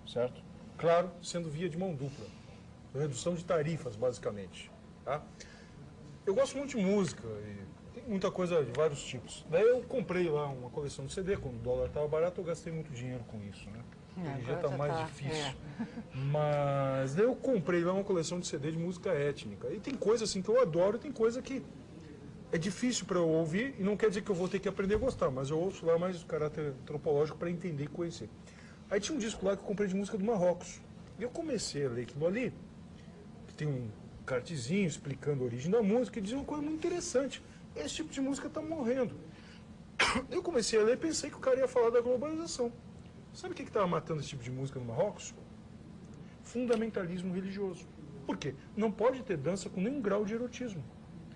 certo? Claro, sendo via de mão dupla. Redução de tarifas, basicamente. Tá? Eu gosto muito de música e tem muita coisa de vários tipos. Daí eu comprei lá uma coleção de CD, quando o dólar estava barato, eu gastei muito dinheiro com isso, né? Hoje já está mais difícil. Mas daí eu comprei lá uma coleção de CD de música étnica. E tem coisa assim que eu adoro e tem coisa que é difícil para eu ouvir, e não quer dizer que eu vou ter que aprender a gostar, mas eu ouço lá mais o caráter antropológico para entender e conhecer. Aí tinha um disco lá que eu comprei de música do Marrocos. E eu comecei a ler aquilo ali, que tem um cartezinho explicando a origem da música, e dizia uma coisa muito interessante. esse tipo de música está morrendo. Eu comecei a ler e pensei que o cara ia falar da globalização. Sabe o que estava matando esse tipo de música no Marrocos? Fundamentalismo religioso. Por quê? Não pode ter dança com nenhum grau de erotismo.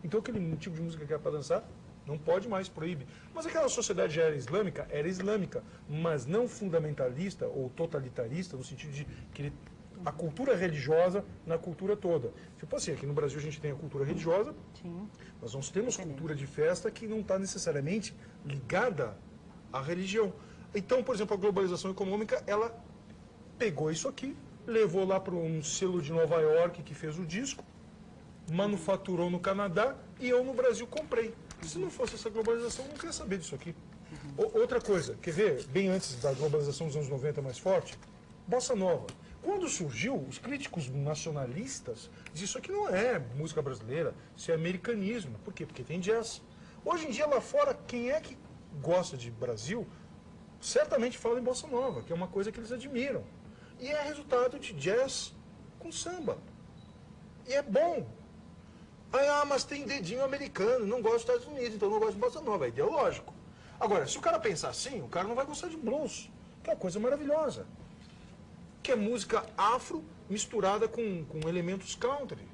Então aquele tipo de música que é para dançar, não pode mais, proíbe. Mas aquela sociedade já era islâmica, mas não fundamentalista ou totalitarista, no sentido de que a cultura religiosa na cultura toda. Tipo assim, aqui no Brasil a gente tem a cultura religiosa, Sim. nós temos cultura de festa que não está necessariamente ligada à religião. Então, por exemplo, a globalização econômica, ela pegou isso aqui, levou lá para um selo de Nova York que fez o disco, manufaturou no Canadá e eu no Brasil comprei. Se não fosse essa globalização, eu não queria saber disso aqui. Outra coisa, quer ver, bem antes da globalização dos anos 90 mais forte, Bossa Nova. Quando surgiu, os críticos nacionalistas diziam isso aqui não é música brasileira, isso é americanismo. Por quê? Porque tem jazz. Hoje em dia, lá fora, quem é que gosta de Brasil, certamente fala em Bossa Nova, que é uma coisa que eles admiram. E é resultado de jazz com samba. E é bom. Ah, mas tem dedinho americano, não gosto dos Estados Unidos, então não gosto de Bossa Nova. É ideológico. Agora, se o cara pensar assim, o cara não vai gostar de blues, que é uma coisa maravilhosa. Que é música afro misturada com elementos country.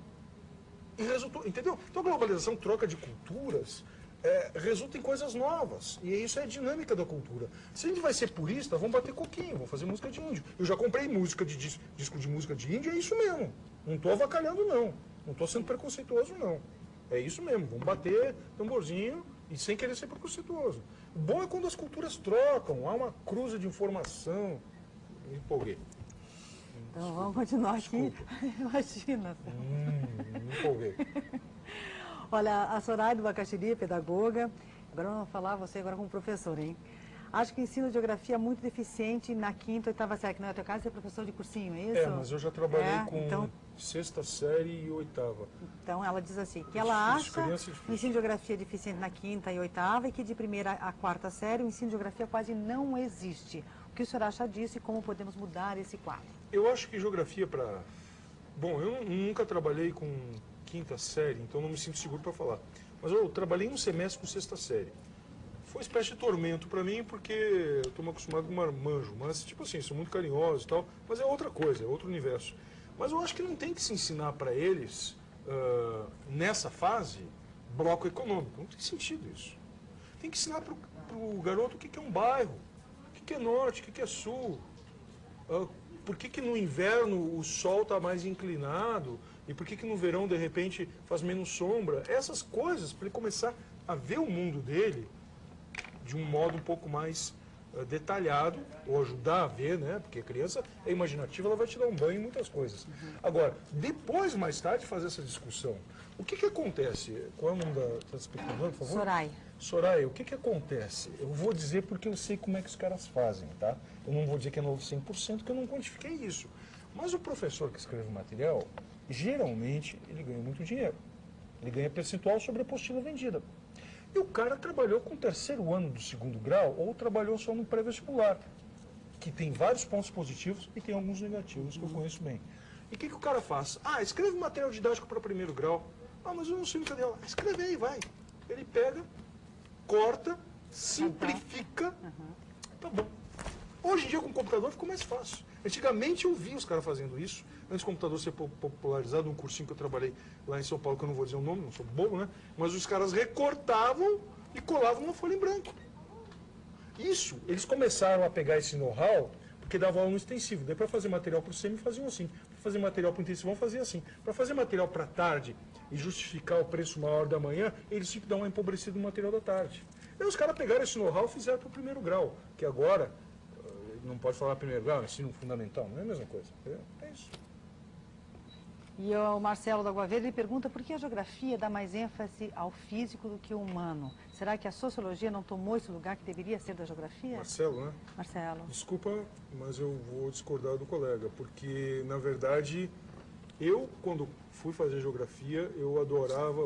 E resultou, entendeu? Então a globalização, troca de culturas, resulta em coisas novas. E isso é a dinâmica da cultura. Se a gente vai ser purista, vamos bater coquinho, vamos fazer música de índio. Eu já comprei música de disco de música de índio, é isso mesmo. Não estou avacalhando, não. Não estou sendo preconceituoso, não. É isso mesmo, vamos bater tamborzinho e sem querer ser preconceituoso. O bom é quando as culturas trocam, há uma cruza de informação. Me empolguei. Então vamos continuar aqui. Imagina. Me empolguei. Olha, a Soraya do Bacaxiri é pedagoga. Agora vamos falar você agora como professor, hein? Acho que o ensino de geografia é muito deficiente na quinta, oitava série, que não é o teu caso, você é professor de cursinho, é isso? Mas eu já trabalhei com sexta série e oitava. Então ela diz assim, que ela acha o ensino de geografia deficiente na quinta e oitava e que de primeira a quarta série o ensino de geografia quase não existe. O que o senhor acha disso e como podemos mudar esse quadro? Eu acho que geografia para... Bom, eu nunca trabalhei com quinta série, então não me sinto seguro para falar. Mas eu trabalhei um semestre com sexta série. Foi uma espécie de tormento para mim, porque eu estou acostumado com marmanjo. Mas, tipo assim, sou muito carinhoso e tal, mas é outra coisa, é outro universo. Mas eu acho que não tem que se ensinar para eles, nessa fase, bloco econômico. Não tem sentido isso. Tem que ensinar para o garoto o que é um bairro, o que é norte, o que é sul. Por que no inverno o sol está mais inclinado e por que no verão, de repente, faz menos sombra. Essas coisas, para ele começar a ver o mundo dele de um modo um pouco mais detalhado, ou ajudar a ver, né? Porque a criança é imaginativa, ela vai te dar um banho em muitas coisas. Agora, depois, mais tarde, fazer essa discussão. O que acontece? Qual é o nome da telespectadora, por favor? Soraya. Soraya, o que acontece? Eu vou dizer porque eu sei como é que os caras fazem, tá? Eu não vou dizer que é novo 100%, porque eu não quantifiquei isso. Mas o professor que escreve o material, geralmente, ele ganha muito dinheiro. Ele ganha percentual sobre a apostila vendida. E o cara trabalhou com o terceiro ano do segundo grau ou trabalhou só no pré-vestibular, que tem vários pontos positivos e tem alguns negativos que eu conheço bem. E o que o cara faz? Escreve material didático para primeiro grau. Mas eu não sei cadê ela. Escreve aí, vai. Ele pega, corta, simplifica. Tá bom. Hoje em dia com o computador ficou mais fácil. Antigamente eu vi os caras fazendo isso. Antes do computador ser popularizado, um cursinho que eu trabalhei lá em São Paulo, que eu não vou dizer o nome, não sou bobo, né? Mas os caras recortavam e colavam na folha em branco. Isso, eles começaram a pegar esse know-how, porque dava aula no extensivo. Daí para fazer material para o semi faziam assim. Para fazer material para o intensivão fazia assim. Para fazer material para tarde e justificar o preço maior da manhã, eles tinham que dar uma empobrecida no material da tarde. Aí os caras pegaram esse know-how e fizeram para o primeiro grau, que agora, não pode falar primeiro grau, ensino fundamental, não é a mesma coisa. É isso. E o Marcelo da Água Verde pergunta por que a geografia dá mais ênfase ao físico do que ao humano? Será que a sociologia não tomou esse lugar que deveria ser da geografia? Marcelo, né? Marcelo. Desculpa, mas eu vou discordar do colega, porque, na verdade, eu, quando fui fazer geografia, eu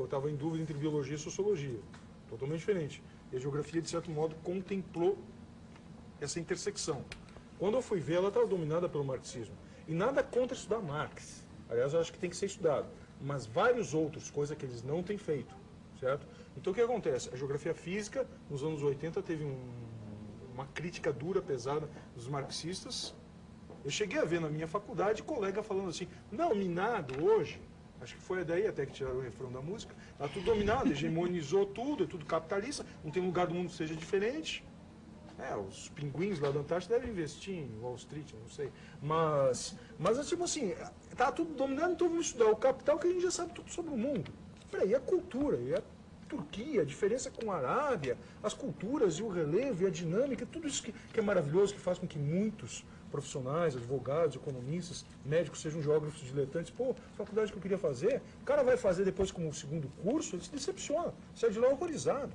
estava em dúvida entre biologia e sociologia. Totalmente diferente. E a geografia, de certo modo, contemplou essa intersecção. Quando eu fui ver, ela estava dominada pelo marxismo. E nada contra estudar Marx. Aliás, eu acho que tem que ser estudado. Mas vários outros, coisa que eles não têm feito, certo? Então o que acontece? A geografia física, nos anos 80, teve uma crítica dura, pesada dos marxistas. Eu cheguei a ver na minha faculdade colega falando assim, não, minado hoje, acho que foi daí até que tiraram o refrão da música, está tudo dominado, hegemonizou tudo, é tudo capitalista, não tem lugar do mundo que seja diferente. Os pinguins lá da Antártida devem investir em Wall Street, não sei. Mas é tipo assim, tá tudo dominado, então vamos estudar o capital que a gente já sabe tudo sobre o mundo. Peraí, e a cultura, e a Turquia, a diferença com a Arábia, as culturas e o relevo e a dinâmica, tudo isso que é maravilhoso, que faz com que muitos profissionais, advogados, economistas, médicos sejam geógrafos diletantes. Pô, faculdade que eu queria fazer, o cara vai fazer depois como segundo curso, ele se decepciona, sai de lá horrorizado,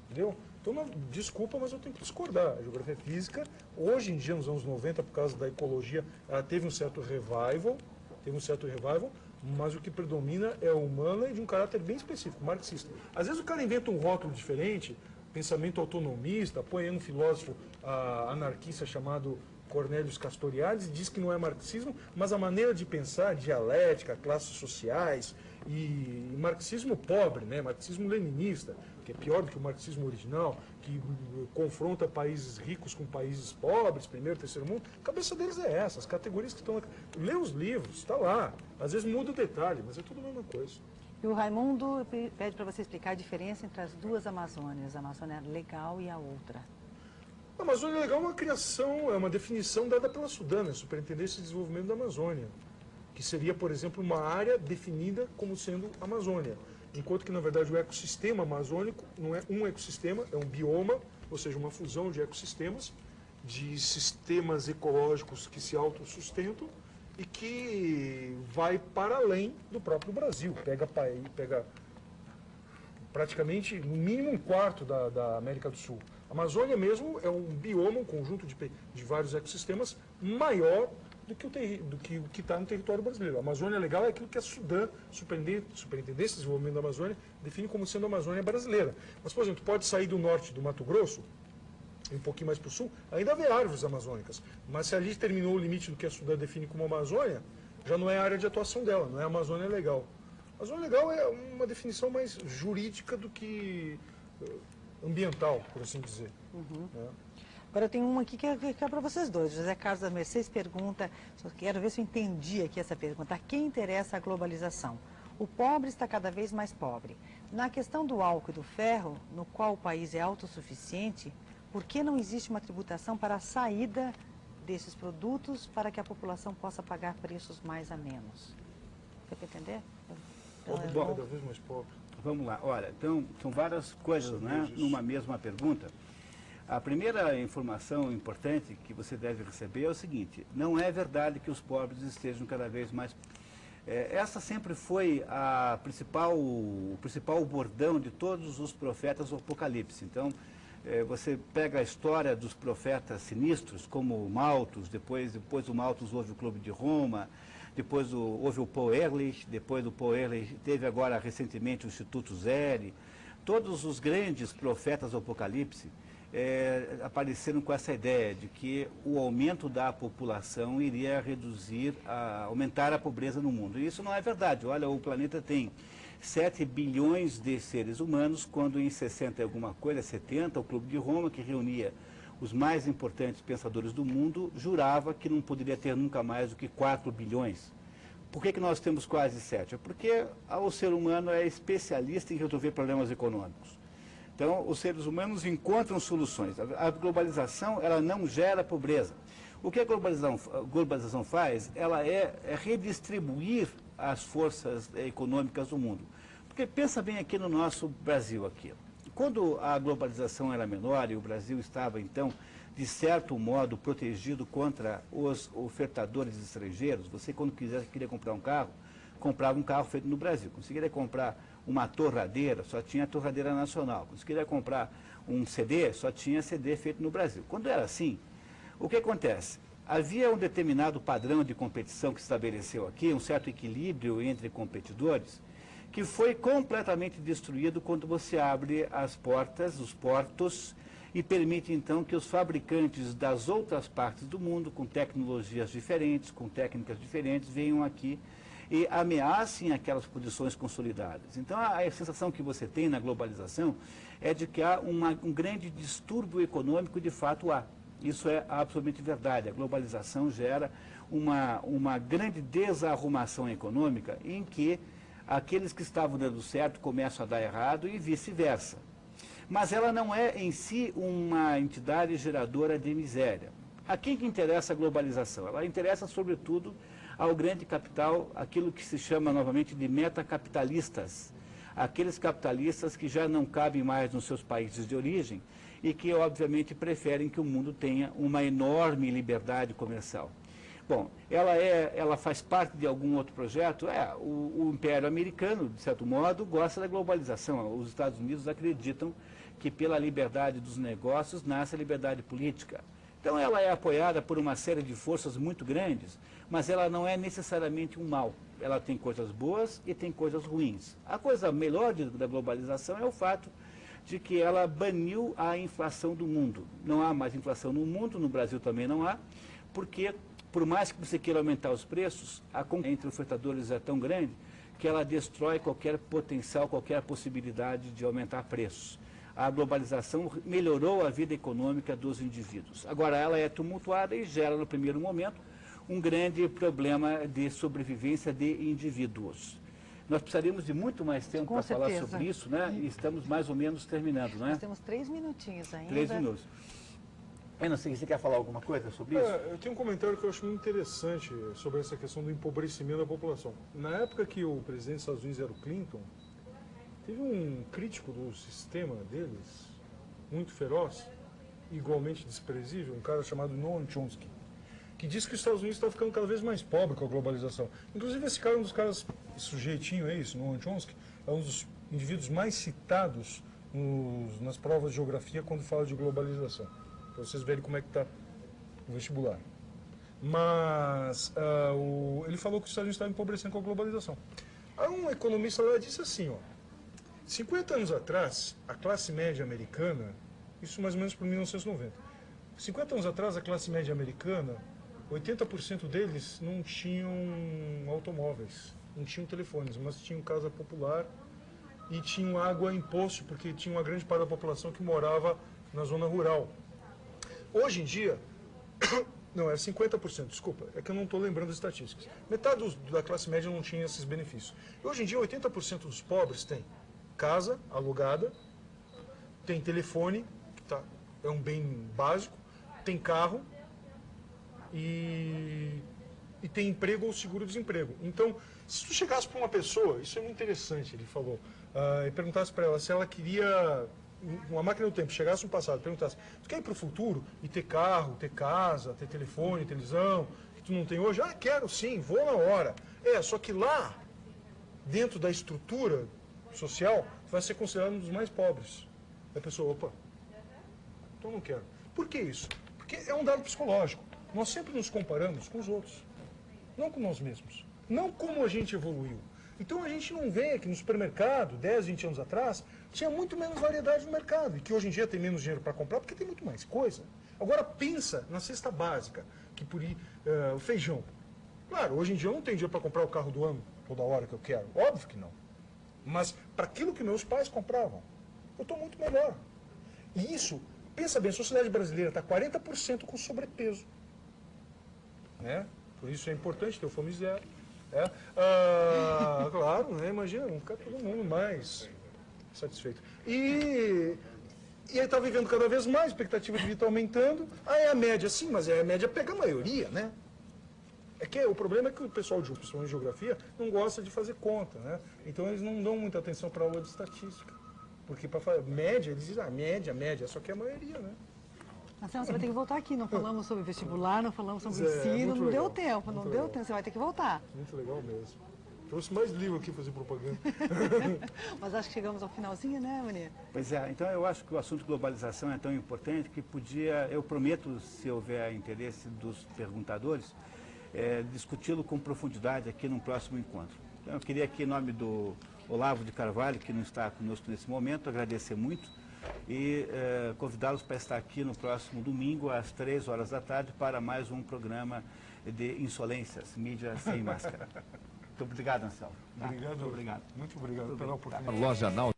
entendeu? Então, não, desculpa, mas eu tenho que discordar. A geografia física, hoje em dia, nos anos 90, por causa da ecologia, ela teve um certo revival, mas o que predomina é o humano e de um caráter bem específico, marxista. Às vezes o cara inventa um rótulo diferente, pensamento autonomista, põe um filósofo anarquista chamado Cornelius Castoriadis, diz que não é marxismo, mas a maneira de pensar, dialética, classes sociais e marxismo pobre, né? Marxismo leninista, que é pior do que o marxismo original, que confronta países ricos com países pobres, primeiro, terceiro mundo. A cabeça deles é essa, as categorias que estão... Lê os livros, está lá. Às vezes muda o detalhe, mas é tudo a mesma coisa. E o Raimundo pede para você explicar a diferença entre as duas Amazônias, a Amazônia legal e a outra. A Amazônia Legal é uma criação, é uma definição dada pela Sudana, Superintendência de Desenvolvimento da Amazônia, que seria, por exemplo, uma área definida como sendo Amazônia, enquanto que, na verdade, o ecossistema amazônico não é um ecossistema, é um bioma, ou seja, uma fusão de ecossistemas, de sistemas ecológicos que se autossustentam e que vai para além do próprio Brasil, pega praticamente, no mínimo, um quarto da América do Sul. A Amazônia mesmo é um bioma, um conjunto de vários ecossistemas maior do que o que está no território brasileiro. A Amazônia Legal é aquilo que a Sudã, Superintendência de Desenvolvimento da Amazônia, define como sendo a Amazônia brasileira. Mas, por exemplo, pode sair do norte do Mato Grosso, e um pouquinho mais para o sul, ainda vê árvores amazônicas. Mas se ali terminou o limite do que a Sudã define como Amazônia, já não é a área de atuação dela, não é a Amazônia Legal. A Amazônia Legal é uma definição mais jurídica do que ambiental, por assim dizer. Uhum. Agora eu tenho uma aqui que é para vocês dois. José Carlos da Mercedes pergunta, só quero ver se eu entendi aqui essa pergunta. A quem interessa a globalização? O pobre está cada vez mais pobre. Na questão do álcool e do ferro, no qual o país é autossuficiente, por que não existe uma tributação para a saída desses produtos para que a população possa pagar preços mais a menos? Deu para entender? Então, cada vez mais pobre. Vamos lá. Olha, então, são várias coisas, né, numa mesma pergunta. A primeira informação importante que você deve receber é o seguinte: não é verdade que os pobres estejam cada vez mais... essa sempre foi o principal bordão de todos os profetas do Apocalipse. Então, você pega a história dos profetas sinistros, como Malthus, depois do Malthus houve o Clube de Roma, depois houve o Paul Ehrlich, depois do Paul Ehrlich teve agora recentemente o Instituto Zeri. Todos os grandes profetas do Apocalipse apareceram com essa ideia de que o aumento da população iria aumentar a pobreza no mundo. E isso não é verdade. Olha, o planeta tem 7 bilhões de seres humanos, quando em 60 e alguma coisa, 70, o Clube de Roma, que reunia os mais importantes pensadores do mundo, jurava que não poderia ter nunca mais do que 4 bilhões. Por que nós temos quase 7? É porque o ser humano é especialista em resolver problemas econômicos. Então, os seres humanos encontram soluções. A globalização, ela não gera pobreza. O que a globalização faz? Ela é redistribuir as forças econômicas do mundo. Porque pensa bem aqui no nosso Brasil aqui. Quando a globalização era menor e o Brasil estava, então, de certo modo, protegido contra os ofertadores estrangeiros, você, quando queria comprar um carro, comprava um carro feito no Brasil. Quando você queria comprar uma torradeira, só tinha torradeira nacional. Quando você queria comprar um CD, só tinha CD feito no Brasil. Quando era assim, o que acontece? Havia um determinado padrão de competição que se estabeleceu aqui, um certo equilíbrio entre competidores, que foi completamente destruído quando você abre as portas, os portos, e permite então que os fabricantes das outras partes do mundo, com tecnologias diferentes, com técnicas diferentes, venham aqui e ameacem aquelas posições consolidadas. Então, a sensação que você tem na globalização é de que há um grande distúrbio econômico, de fato há. Isso é absolutamente verdade. A globalização gera uma grande desarrumação econômica em que aqueles que estavam dando certo começam a dar errado e vice-versa. Mas ela não é em si uma entidade geradora de miséria. A quem que interessa a globalização? Ela interessa, sobretudo, ao grande capital, aquilo que se chama novamente de metacapitalistas. Aqueles capitalistas que já não cabem mais nos seus países de origem e que, obviamente, preferem que o mundo tenha uma enorme liberdade comercial. Bom, ela faz parte de algum outro projeto? O Império Americano, de certo modo, gosta da globalização. Os Estados Unidos acreditam que pela liberdade dos negócios nasce a liberdade política. Então ela é apoiada por uma série de forças muito grandes, mas ela não é necessariamente um mal. Ela tem coisas boas e tem coisas ruins. A coisa melhor da globalização é o fato de que ela baniu a inflação do mundo. Não há mais inflação no mundo, no Brasil também não há, porque por mais que você queira aumentar os preços, a concorrência entre ofertadores é tão grande que ela destrói qualquer potencial, qualquer possibilidade de aumentar preços. A globalização melhorou a vida econômica dos indivíduos. Agora, ela é tumultuada e gera, no primeiro momento, um grande problema de sobrevivência de indivíduos. Nós precisaríamos de muito mais tempo para falar sobre isso, né? E estamos mais ou menos terminando, né? Nós temos 3 minutinhos ainda. 3 minutos. Eu não sei, você quer falar alguma coisa sobre isso? Eu tenho um comentário que eu acho muito interessante sobre essa questão do empobrecimento da população. Na época que o presidente dos Estados Unidos era o Clinton, teve um crítico do sistema deles, muito feroz, igualmente desprezível, um cara chamado Noam Chomsky, que disse que os Estados Unidos estão ficando cada vez mais pobre com a globalização. Inclusive esse cara é um dos caras, sujeitinho é isso, Noam Chomsky, é um dos indivíduos mais citados nas provas de geografia quando fala de globalização. Para vocês verem como é que está o vestibular. Mas ele falou que os Estados Unidos estavam empobrecendo com a globalização. Aí um economista lá disse assim, 50 anos atrás, a classe média americana, isso mais ou menos por 1990, 50 anos atrás, a classe média americana, 80% deles não tinham automóveis, não tinham telefones, mas tinham casa popular e tinham água em poço, porque tinha uma grande parte da população que morava na zona rural. Hoje em dia, não, era 50%, desculpa, é que eu não estou lembrando as estatísticas. Metade da classe média não tinha esses benefícios. Hoje em dia, 80% dos pobres têm casa alugada, tem telefone, que é um bem básico, tem carro e tem emprego ou seguro-desemprego. Então, se tu chegasse para uma pessoa, isso é muito interessante, ele falou, e perguntasse para ela se ela queria uma máquina do tempo, chegasse no passado, perguntasse, tu quer ir para o futuro e ter carro, ter casa, ter telefone, televisão, que tu não tem hoje? Ah, quero sim, vou na hora. Só que lá, dentro da estrutura social, tu vai ser considerado um dos mais pobres. A pessoa, opa, então não quero. Por que isso? Porque é um dado psicológico. Nós sempre nos comparamos com os outros, não com nós mesmos, não como a gente evoluiu. Então a gente não vê que no supermercado, 10, 20 anos atrás, tinha muito menos variedade no mercado e que hoje em dia tem menos dinheiro para comprar porque tem muito mais coisa. Agora pensa na cesta básica, que o feijão. Claro, hoje em dia eu não tenho dinheiro para comprar o carro do ano toda hora que eu quero, óbvio que não. Mas para aquilo que meus pais compravam, eu estou muito melhor. E isso, pensa bem, a sociedade brasileira está 40% com sobrepeso. Né? Por isso é importante ter o fome zero. Claro, né? Imagina, não ficar todo mundo mais satisfeito. E aí está vivendo cada vez mais, a expectativa de vida está aumentando. Aí a média, sim, mas a média pega a maioria, né? O problema é que o pessoal de geografia não gosta de fazer conta, né? Então eles não dão muita atenção para a aula de estatística. Porque para fazer média, eles dizem, média, só que é a maioria, né? Marcelo, você vai ter que voltar aqui. Não falamos sobre vestibular, não falamos sobre ensino, não deu tempo, não deu tempo. Você vai ter que voltar. Muito legal mesmo. Trouxe mais livro aqui para fazer propaganda. Mas acho que chegamos ao finalzinho, né, Maria? Pois é, então eu acho que o assunto globalização é tão importante que eu prometo, se houver interesse dos perguntadores, discuti-lo com profundidade aqui num próximo encontro. Então eu queria aqui, em nome do Olavo de Carvalho, que não está conosco nesse momento, agradecer muito e convidá-los para estar aqui no próximo domingo, às 3 horas da tarde, para mais um programa de insolências, mídia sem máscara. Muito obrigado, Anselmo. Obrigado. Muito obrigado. Muito obrigado pela oportunidade. Loja Náutica.